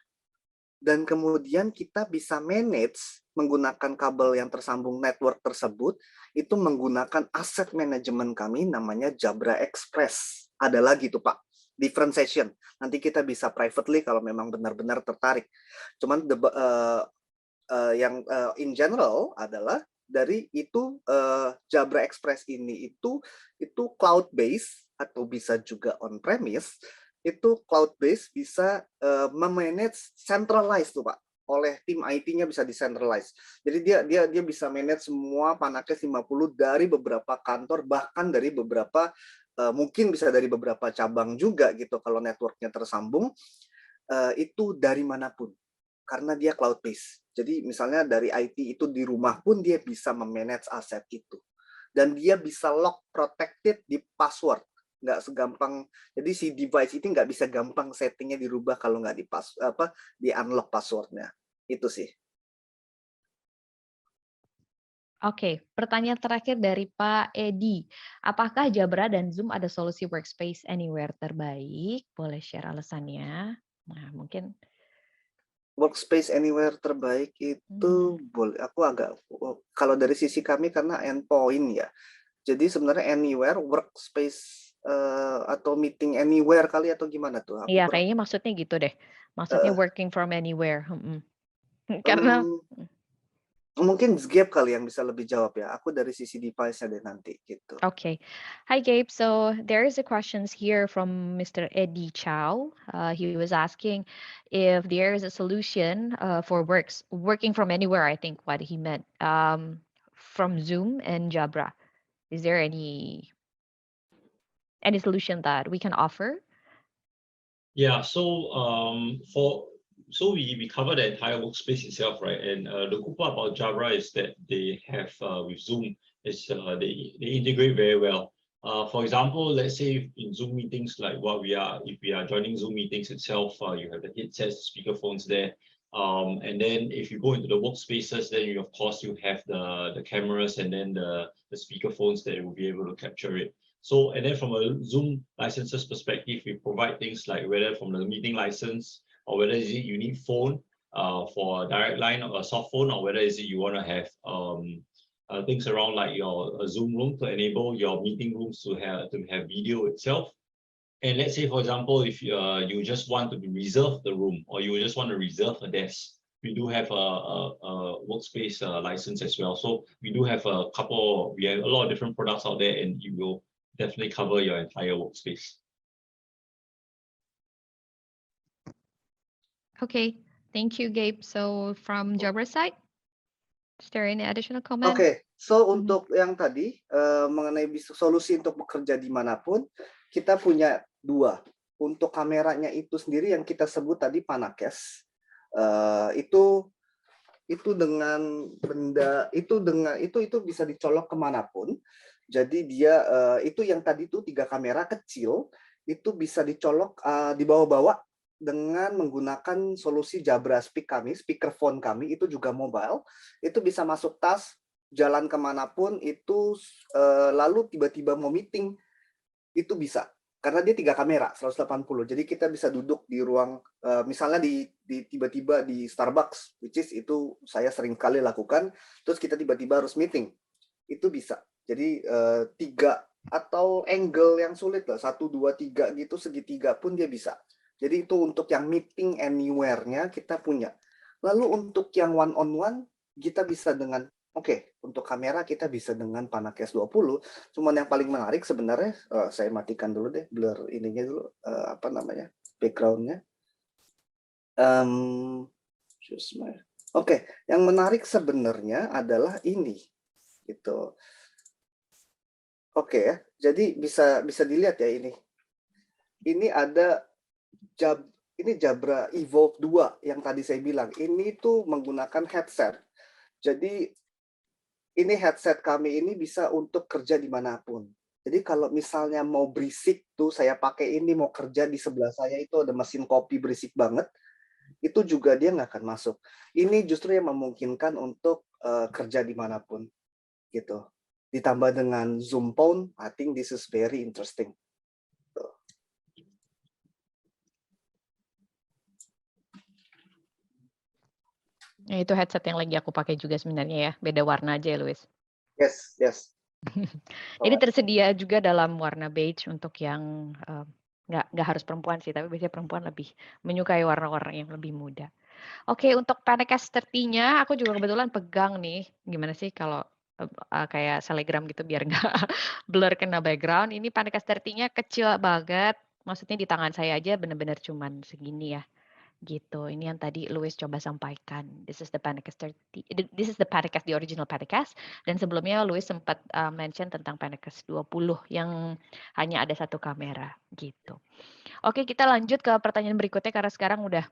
Dan kemudian kita bisa manage menggunakan kabel yang tersambung network tersebut, itu menggunakan aset manajemen kami namanya Jabra Express. Ada lagi tuh Pak, different session. Nanti kita bisa privately kalau memang benar-benar tertarik. Cuman yang in general adalah dari itu Jabra Express ini itu cloud base atau bisa juga on premise. Itu cloud base bisa memanage centralized tuh Pak, oleh tim IT-nya bisa decentralized. Jadi dia bisa manage semua Panacast 50 dari beberapa kantor, bahkan dari beberapa mungkin bisa dari beberapa cabang juga gitu kalau networknya tersambung, itu dari manapun karena dia cloud base. Jadi misalnya dari IT itu di rumah pun dia bisa memanage aset itu. Dan dia bisa lock protected di password. Nggak segampang, jadi si device itu nggak bisa gampang settingnya dirubah kalau nggak di unlock passwordnya. Itu sih. Oke, pertanyaan terakhir dari Pak Edi. Apakah Jabra dan Zoom ada solusi workspace anywhere terbaik? Boleh share alasannya? Nah, mungkin Workspace anywhere terbaik itu boleh. Aku agak kalau dari sisi kami karena endpoint ya. Jadi sebenarnya anywhere workspace atau meeting anywhere kali atau gimana tuh? Aku Iya, kurang. kayaknya maksudnya gitu deh. Maksudnya eh, working from anywhere. Karena Mungkin Gap kali yang bisa lebih jawab ya. Aku dari sisi device-nya deh nanti gitu. Okay. Hi, Gabe. So there is a questions here from Mr. Eddie Chow. He was asking if there is a solution for working from anywhere, I think what he meant, from Zoom and Jabra. Is there any solution that we can offer? Yeah, so we cover the entire workspace itself, right? And the cool part about Jabra is that they have with Zoom is they integrate very well. For example, let's say in Zoom meetings, like if we are joining Zoom meetings itself, you have the headsets, speakerphones there. And then if you go into the workspaces, then you of course you have the cameras and then the speakerphones that will be able to capture it. So, and then from a Zoom licenses perspective, we provide things like whether from the meeting license or whether is it you need phone for a direct line or a soft phone, or whether is it you want to have things around like your Zoom room to enable your meeting rooms to have video itself. And let's say, for example, if you just want to reserve the room or you just want to reserve a desk, we do have a workspace license as well. So we do have we have a lot of different products out there, and you will definitely cover your entire workspace. Okay. Thank you, Gabe. So from Jabra side, is there any additional comment? Oke, so untuk yang tadi mengenai solusi untuk bekerja dimanapun, kita punya dua. Untuk kameranya itu sendiri yang kita sebut tadi Panakes, itu dengan benda itu bisa dicolok kemanapun. Jadi dia itu yang tadi tuh 3 kamera kecil itu bisa dicolok dibawa-bawa dengan menggunakan solusi Jabra Speak kami, speakerphone kami itu juga mobile, itu bisa masuk tas, jalan kemanapun itu lalu tiba-tiba mau meeting itu bisa. Karena dia 3 kamera 180. Jadi kita bisa duduk di ruang misalnya di tiba-tiba di Starbucks, which is itu saya sering kali lakukan, terus kita tiba-tiba harus meeting. Itu bisa. Jadi 3 atau angle yang sulit lah, 1 2 3 gitu, segitiga pun dia bisa. Jadi itu untuk yang meeting anywhere-nya kita punya. Lalu untuk yang one on one kita bisa dengan untuk kamera kita bisa dengan Panakes 20. Cuman yang paling menarik sebenarnya saya matikan dulu deh blur ininya dulu background-nya. Yang menarik sebenarnya adalah ini gitu. Ya. Jadi bisa dilihat ya ini. Ini ada Jabra Evolve 2 yang tadi saya bilang. Ini tuh menggunakan headset. Jadi ini headset kami ini bisa untuk kerja dimanapun. Jadi kalau misalnya mau berisik tuh saya pakai ini mau kerja di sebelah saya itu ada mesin kopi berisik banget, itu juga dia nggak akan masuk. Ini justru yang memungkinkan untuk kerja dimanapun gitu. Ditambah dengan Zoom Phone, I think this is very interesting. Ya, itu headset yang lagi aku pakai juga sebenarnya ya, beda warna aja ya, Luis. Yes. Ini tersedia juga dalam warna beige untuk yang nggak harus perempuan sih, tapi biasanya perempuan lebih menyukai warna-warna yang lebih muda. Oke, untuk Panakes 30-nya aku juga kebetulan pegang nih. Gimana sih kalau kayak Telegram gitu biar nggak blur kena background. Ini Panakes 30-nya kecil banget. Maksudnya di tangan saya aja benar-benar cuman segini ya. Gitu. Ini yang tadi Louis coba sampaikan. This is the Panakes 30. This is the Panakes, the original Panakes. Dan sebelumnya Louis sempat mention tentang Panakes 20 yang hanya ada 1 kamera gitu. Oke, kita lanjut ke pertanyaan berikutnya karena sekarang udah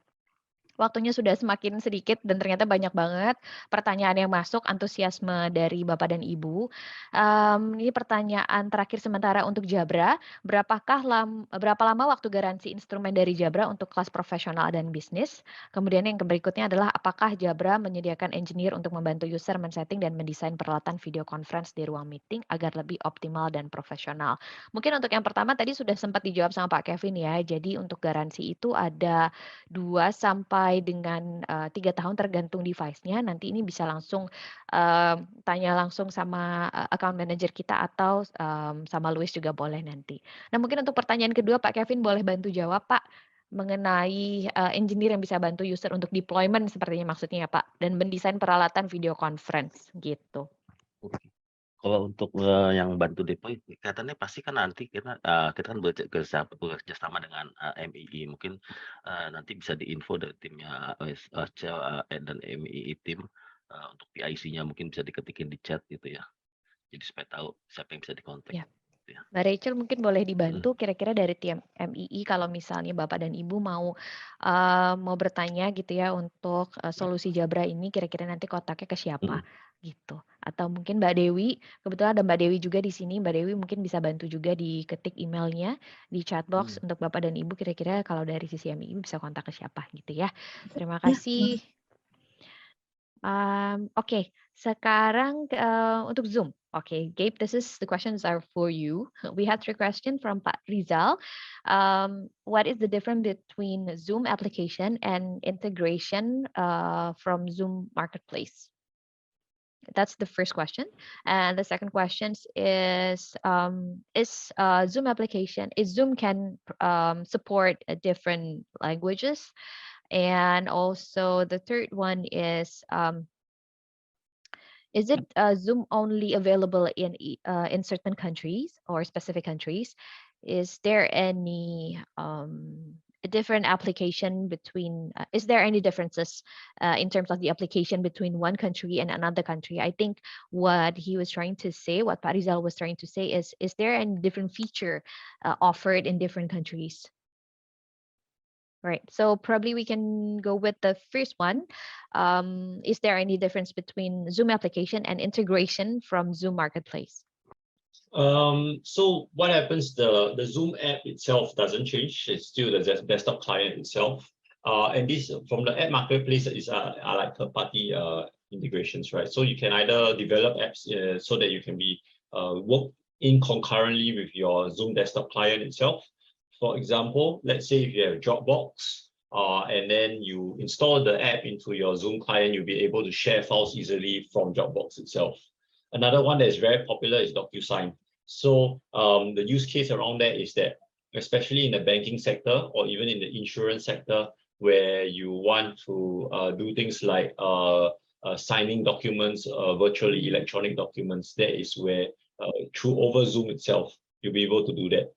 waktunya sudah semakin sedikit dan ternyata banyak banget pertanyaan yang masuk, antusiasme dari Bapak dan Ibu. Ini pertanyaan terakhir sementara untuk Jabra, berapa lama waktu garansi instrumen dari Jabra untuk kelas profesional dan bisnis? Kemudian yang berikutnya adalah apakah Jabra menyediakan engineer untuk membantu user men-setting dan mendesain peralatan video conference di ruang meeting agar lebih optimal dan profesional? Mungkin untuk yang pertama tadi sudah sempat dijawab sama Pak Kevin ya, jadi untuk garansi itu ada 2 sampai sampai dengan 3 tahun tergantung device-nya. Nanti ini bisa langsung tanya langsung sama account manager kita atau sama Louis juga boleh nanti. Nah, mungkin untuk pertanyaan kedua Pak Kevin boleh bantu jawab Pak mengenai engineer yang bisa bantu user untuk deployment sepertinya maksudnya ya Pak dan mendesain peralatan video conference gitu. Oke. Kalau untuk yang bantu deploy, kelihatannya pasti kan nanti kita kan bekerja sama dengan MII. Mungkin nanti bisa diinfo dari timnya dan MII tim untuk PIC-nya mungkin bisa diketikin di chat gitu ya. Jadi supaya tahu siapa yang bisa dikontak. Ya. Gitu ya. Mbak Rachel mungkin boleh dibantu kira-kira dari tim MII kalau misalnya Bapak dan Ibu mau bertanya gitu ya untuk solusi Jabra ini kira-kira nanti kontaknya ke siapa gitu. Atau mungkin Mbak Dewi, kebetulan ada Mbak Dewi juga di sini. Mbak Dewi mungkin bisa bantu juga diketik emailnya di chat box untuk Bapak dan Ibu kira-kira kalau dari sisi MII bisa kontak ke siapa gitu ya. Terima kasih. Oke, sekarang untuk Zoom. Okay, Gabe, the questions are for you. We had 3 questions from Pak Rizal. What is the difference between Zoom application and integration from Zoom Marketplace? That's the first question. And the second question is Zoom can support different languages? And also the third one is it Zoom only available in certain countries or specific countries? Is there any different application between? Is there any differences in terms of the application between one country and another country? I think what he was trying to say, what Pak Rizal was trying to say, is there any different feature offered in different countries? Right. So probably we can go with the first one. Is there any difference between Zoom application and integration from Zoom Marketplace? So what happens, the Zoom app itself doesn't change. It's still the desktop client itself. And this from the app marketplace is are like third-party integrations, right? So you can either develop apps so that you can be work in concurrently with your Zoom desktop client itself. For example, let's say if you have Dropbox, and then you install the app into your Zoom client, you'll be able to share files easily from Dropbox itself. Another one that is very popular is DocuSign. So the use case around that is that, especially in the banking sector or even in the insurance sector, where you want to do things like signing documents, virtually electronic documents, that is where over Zoom itself, you'll be able to do that.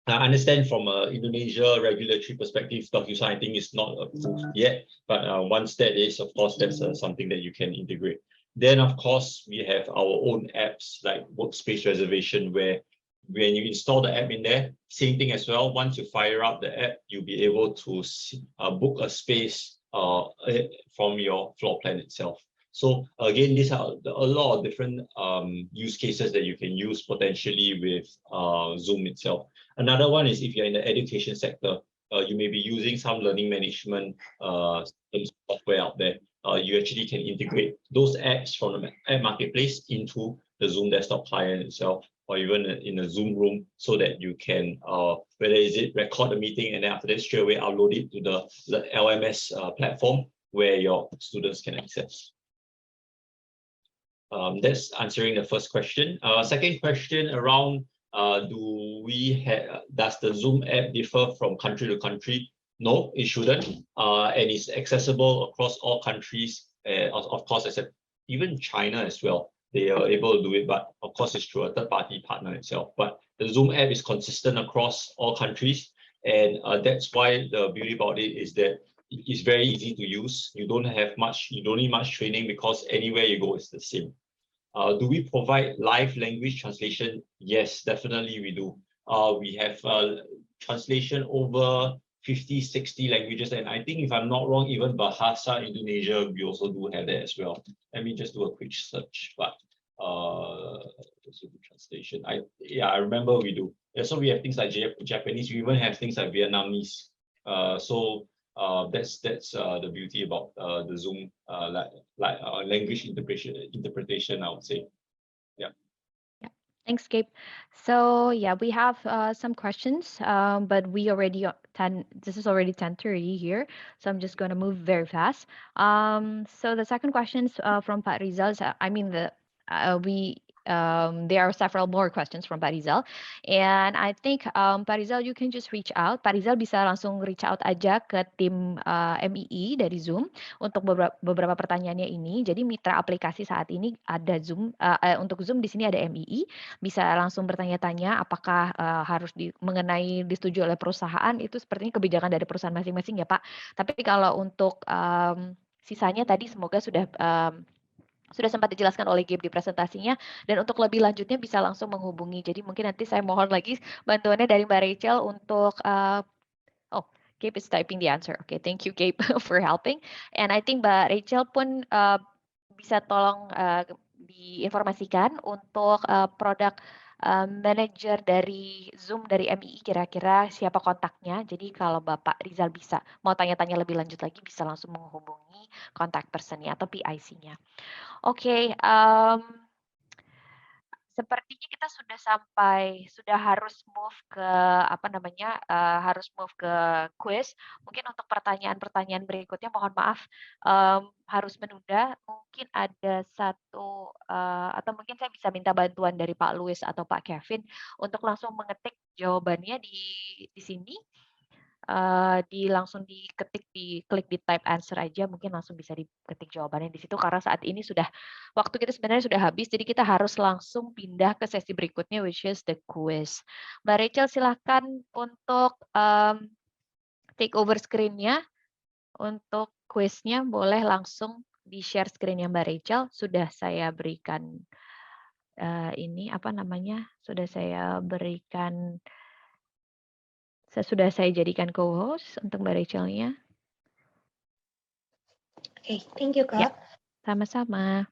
I understand from Indonesia regulatory perspective, DocuSign I think is not approved yet, but once that is, of course, that's something that you can integrate. Then, of course, we have our own apps like Workspace Reservation, where when you install the app in there, same thing as well. Once you fire up the app, you'll be able to book a space from your floor plan itself. So again, these are a lot of different use cases that you can use potentially with Zoom itself. Another one is if you're in the education sector, you may be using some learning management software out there. You actually can integrate those apps from the app marketplace into the Zoom desktop client itself, or even in a Zoom room, so that you can, whether is it record the meeting and then after that straight away upload it to the LMS platform where your students can access. That's answering the first question. Second question around does the Zoom app differ from country to country? No, it shouldn't. And it's accessible across all countries, of course, except even China as well. They are able to do it, but of course it's through a third-party partner itself. But the Zoom app is consistent across all countries. And that's why the beauty about it is that it's very easy to use. You don't need much training because anywhere you go, it's the same. Do we provide live language translation? Yes, definitely we do. We have translation over 50, 60 languages. And I think if I'm not wrong, even Bahasa Indonesia, we also do have that as well. Let me just do a quick search, but translation. I remember we do. Yeah, so we have things like Japanese, we even have things like Vietnamese. So that's the beauty about the Zoom language interpretation, I would say. Yeah. Thanks, Gabe. So yeah, we have some questions, but we already 10. This is already 10:30 here, so I'm just going to move very fast. So the second question is from Pak Rizal. I mean there are several more questions from Pak Rizal, and I think Pak Rizal, you can just reach out. Pak Rizal bisa langsung reach out aja ke tim MII dari Zoom untuk beberapa pertanyaannya ini. Jadi mitra aplikasi saat ini ada Zoom, untuk Zoom di sini ada MII. Bisa langsung bertanya-tanya apakah harus mengenai disetujui oleh perusahaan, itu sepertinya kebijakan dari perusahaan masing-masing ya Pak. Tapi kalau untuk sisanya tadi semoga sudah sempat dijelaskan oleh Gabe di presentasinya, dan untuk lebih lanjutnya bisa langsung menghubungi. Jadi mungkin nanti saya mohon lagi bantuannya dari Mbak Rachel untuk Gabe is typing the answer. Okay, thank you Gabe for helping. And I think Mbak Rachel pun bisa tolong diinformasikan untuk produk manager dari Zoom dari MII, kira-kira siapa kontaknya. Jadi kalau Bapak Rizal bisa mau tanya-tanya lebih lanjut lagi, bisa langsung menghubungi kontak personnya atau PIC-nya. Oke, sepertinya kita sudah harus move ke harus move ke quiz. Mungkin untuk pertanyaan-pertanyaan berikutnya mohon maaf harus menunda. Mungkin ada satu atau mungkin saya bisa minta bantuan dari Pak Louis atau Pak Kevin untuk langsung mengetik jawabannya di sini. Langsung klik di type answer aja, mungkin langsung bisa diketik jawabannya di situ, karena saat ini waktu kita sebenarnya sudah habis, jadi kita harus langsung pindah ke sesi berikutnya, which is the quiz. Mbak Rachel silahkan untuk take over screen-nya. Untuk quiznya boleh langsung di-share screen-nya Mbak Rachel. Sudah saya berikan sudah saya jadikan co-host untuk Mbak Rachel-nya. Oke, thank you, Ya, Kak. sama-sama.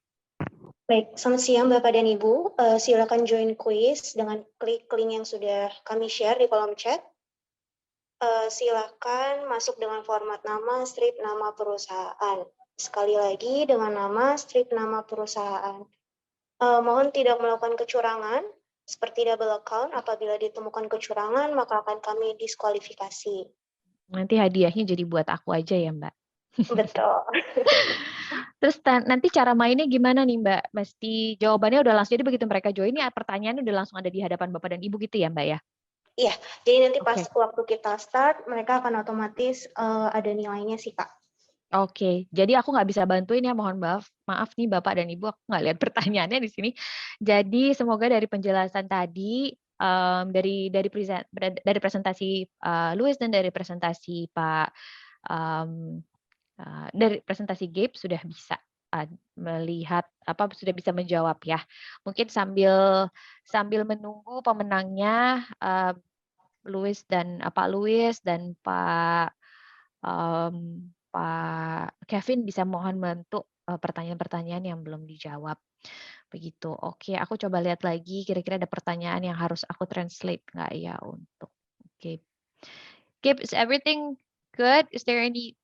Baik, selamat siang Bapak dan Ibu. Silakan join quiz dengan klik link yang sudah kami share di kolom chat. Silakan masuk dengan format nama, strip nama perusahaan. Sekali lagi dengan nama, strip nama perusahaan. Mohon tidak melakukan kecurangan, seperti double account. Apabila ditemukan kecurangan, maka akan kami diskualifikasi. Nanti hadiahnya jadi buat aku aja ya, Mbak. Betul. Terus nanti cara mainnya gimana nih, Mbak? Mesti jawabannya udah langsung, jadi begitu mereka join, ya pertanyaannya udah langsung ada di hadapan Bapak dan Ibu gitu ya, Mbak ya? Iya, jadi nanti pas Oke. waktu kita start, mereka akan otomatis ada nilainya sih, Kak. Oke, jadi aku nggak bisa bantuin ya, mohon maaf nih Bapak dan Ibu, aku nggak lihat pertanyaannya di sini. Jadi semoga dari penjelasan tadi, dari presentasi Louis dan dari presentasi dari presentasi Gabe sudah bisa melihat sudah bisa menjawab ya. Mungkin sambil menunggu pemenangnya Louis dan Pak Louis dan Pak Kevin bisa mohon bantu pertanyaan-pertanyaan yang belum dijawab. Begitu. Oke, aku coba lihat lagi kira-kira ada pertanyaan yang harus aku translate nggak ya untuk Gabe. Gabe, is everything good? Is there any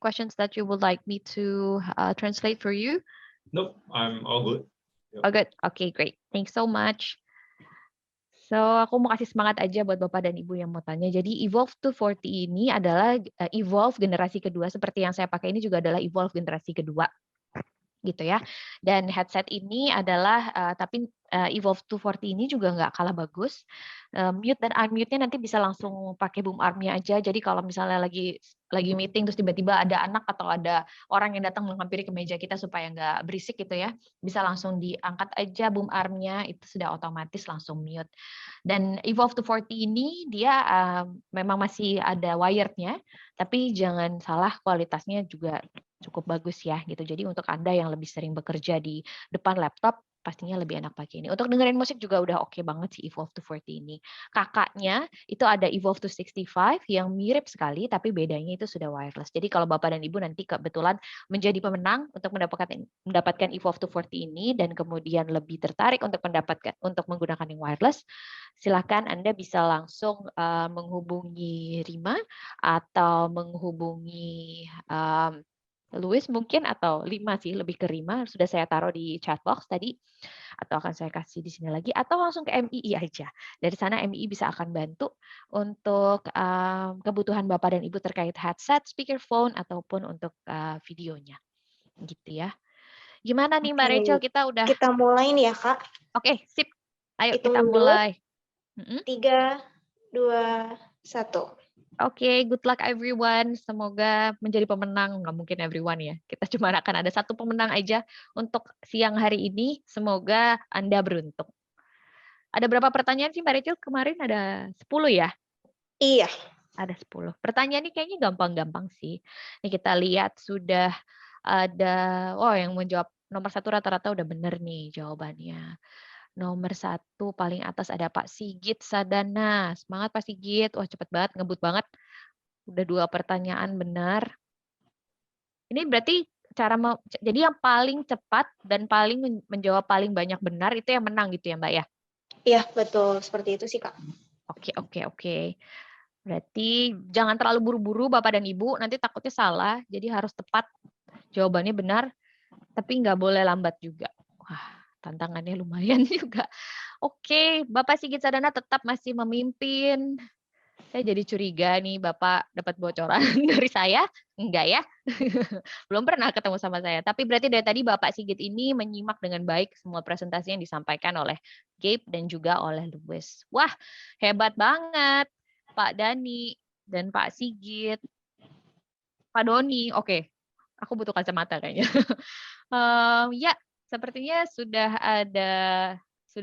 questions that you would like me to translate for you? Nope, I'm all good. Yep. Oh, good. Okay, great. Thanks so much. So, aku mau kasih semangat aja buat Bapak dan Ibu yang mau tanya. Jadi, Evolve 240 ini adalah Evolve generasi kedua. Seperti yang saya pakai ini juga adalah Evolve generasi kedua. Gitu ya. Dan headset ini adalah, tapi Evolve 240 ini juga nggak kalah bagus. Mute dan unmute-nya nanti bisa langsung pakai boom arm-nya aja. Jadi kalau misalnya lagi meeting terus tiba-tiba ada anak atau ada orang yang datang menghampiri ke meja kita supaya nggak berisik gitu ya, bisa langsung diangkat aja boom arm-nya, itu sudah otomatis langsung mute. Dan Evolve 240 ini dia memang masih ada wired-nya, tapi jangan salah kualitasnya juga cukup bagus ya gitu. Jadi untuk Anda yang lebih sering bekerja di depan laptop, pastinya lebih enak pakai ini. Untuk dengerin musik juga udah oke banget sih Evolve 240 ini. Kakaknya itu ada Evolve 265 yang mirip sekali, tapi bedanya itu sudah wireless. Jadi kalau Bapak dan Ibu nanti kebetulan menjadi pemenang untuk mendapatkan Evolve 240 ini dan kemudian lebih tertarik untuk menggunakan yang wireless, silakan Anda bisa langsung menghubungi Rima atau menghubungi Luis mungkin atau Rima sih, lebih ke Rima, sudah saya taruh di chat box tadi, atau akan saya kasih di sini lagi, atau langsung ke MII aja. Dari sana MII bisa akan bantu untuk kebutuhan Bapak dan Ibu terkait headset, speakerphone, ataupun untuk videonya. Gitu ya. Gimana nih Mbak Rachel, Oke, kita udah... kita mulai nih ya Kak. Oke, sip. Ayo Hitung kita mundur. mulai. 3, 2, 1. Oke, good luck everyone. Semoga menjadi pemenang. Nggak mungkin everyone ya. Kita cuma akan ada satu pemenang aja untuk siang hari ini. Semoga Anda beruntung. Ada berapa pertanyaan sih Mbak Rachel? Kemarin ada 10 ya? Iya. Ada 10. Pertanyaan ini kayaknya gampang-gampang sih. Ini kita lihat sudah ada, yang menjawab nomor 1 rata-rata udah bener nih jawabannya. Nomor 1 paling atas ada Pak Sigit Sadana. Semangat Pak Sigit. Wah cepet banget, ngebut banget. Udah 2 pertanyaan benar. Ini berarti jadi yang paling cepat dan paling menjawab paling banyak benar itu yang menang gitu ya Mbak ya? Iya, betul. Seperti itu sih Kak. Oke. Berarti jangan terlalu buru-buru Bapak dan Ibu, nanti takutnya salah. Jadi harus tepat, jawabannya benar, tapi nggak boleh lambat juga. Wah, tantangannya lumayan juga. Oke, Bapak Sigit Sadana tetap masih memimpin. Saya jadi curiga nih Bapak dapat bocoran dari saya. Enggak ya? Belum pernah ketemu sama saya. Tapi berarti dari tadi Bapak Sigit ini menyimak dengan baik semua presentasi yang disampaikan oleh Gabe dan juga oleh Louis. Wah, hebat banget Pak Dani dan Pak Sigit. Pak Doni, oke. Aku butuh kacamata kayaknya. Ya, sepertinya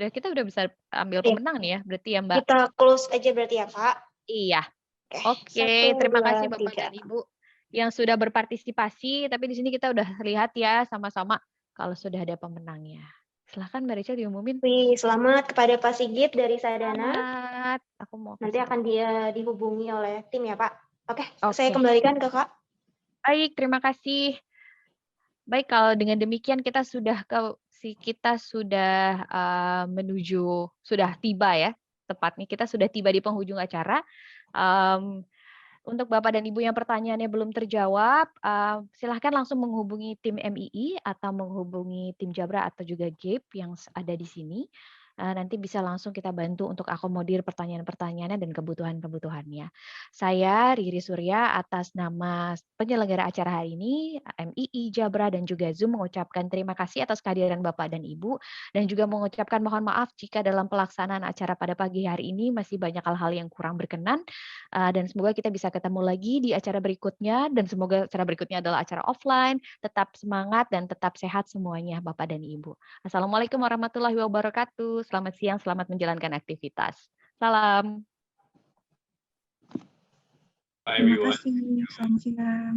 kita udah bisa ambil pemenang nih ya, berarti ya Mbak. Kita close aja berarti ya Kak. Iya. Oke, Oke, 1, terima 2, kasih Bapak 3. dan Ibu yang sudah berpartisipasi, tapi di sini kita udah lihat ya sama-sama kalau sudah ada pemenangnya. Silahkan Mbak Rachel diumumin. Wih, selamat kepada Pak Sigit dari Sadana. Selamat. Aku mau Nanti kasih akan dia dihubungi oleh tim ya Pak. Oke, Oke. saya kembalikan ke Kak. Baik, terima kasih. Baik, kalau dengan demikian kita sudah sudah tiba ya, tepatnya kita sudah tiba di penghujung acara. Untuk Bapak dan Ibu yang pertanyaannya belum terjawab, silahkan langsung menghubungi tim MII atau menghubungi tim Jabra atau juga Gabe yang ada di sini. Nanti bisa langsung kita bantu untuk akomodir pertanyaan-pertanyaannya dan kebutuhan-kebutuhannya. Saya Riri Surya atas nama penyelenggara acara hari ini, MII, Jabra, dan juga Zoom mengucapkan terima kasih atas kehadiran Bapak dan Ibu, dan juga mengucapkan mohon maaf jika dalam pelaksanaan acara pada pagi hari ini masih banyak hal-hal yang kurang berkenan, dan semoga kita bisa ketemu lagi di acara berikutnya, dan semoga acara berikutnya adalah acara offline. Tetap semangat dan tetap sehat semuanya Bapak dan Ibu. Assalamualaikum warahmatullahi wabarakatuh. Selamat siang, selamat menjalankan aktivitas. Salam. Bye Terima everyone. kasih. Selamat siang.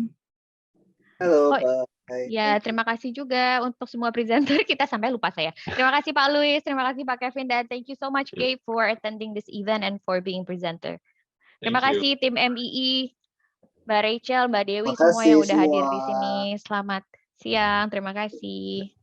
Halo, Oh, bye. ya, terima kasih juga untuk semua presenter. Kita sampai lupa saya. Terima kasih Pak Luis, terima kasih Pak Kevin, dan thank you so much Gabe for attending this event and for being presenter. Terima Thank you. kasih tim MII, Mbak Rachel, Mbak Dewi, Terima semua yang kasih udah hadir di semua. sini. Selamat siang, terima kasih.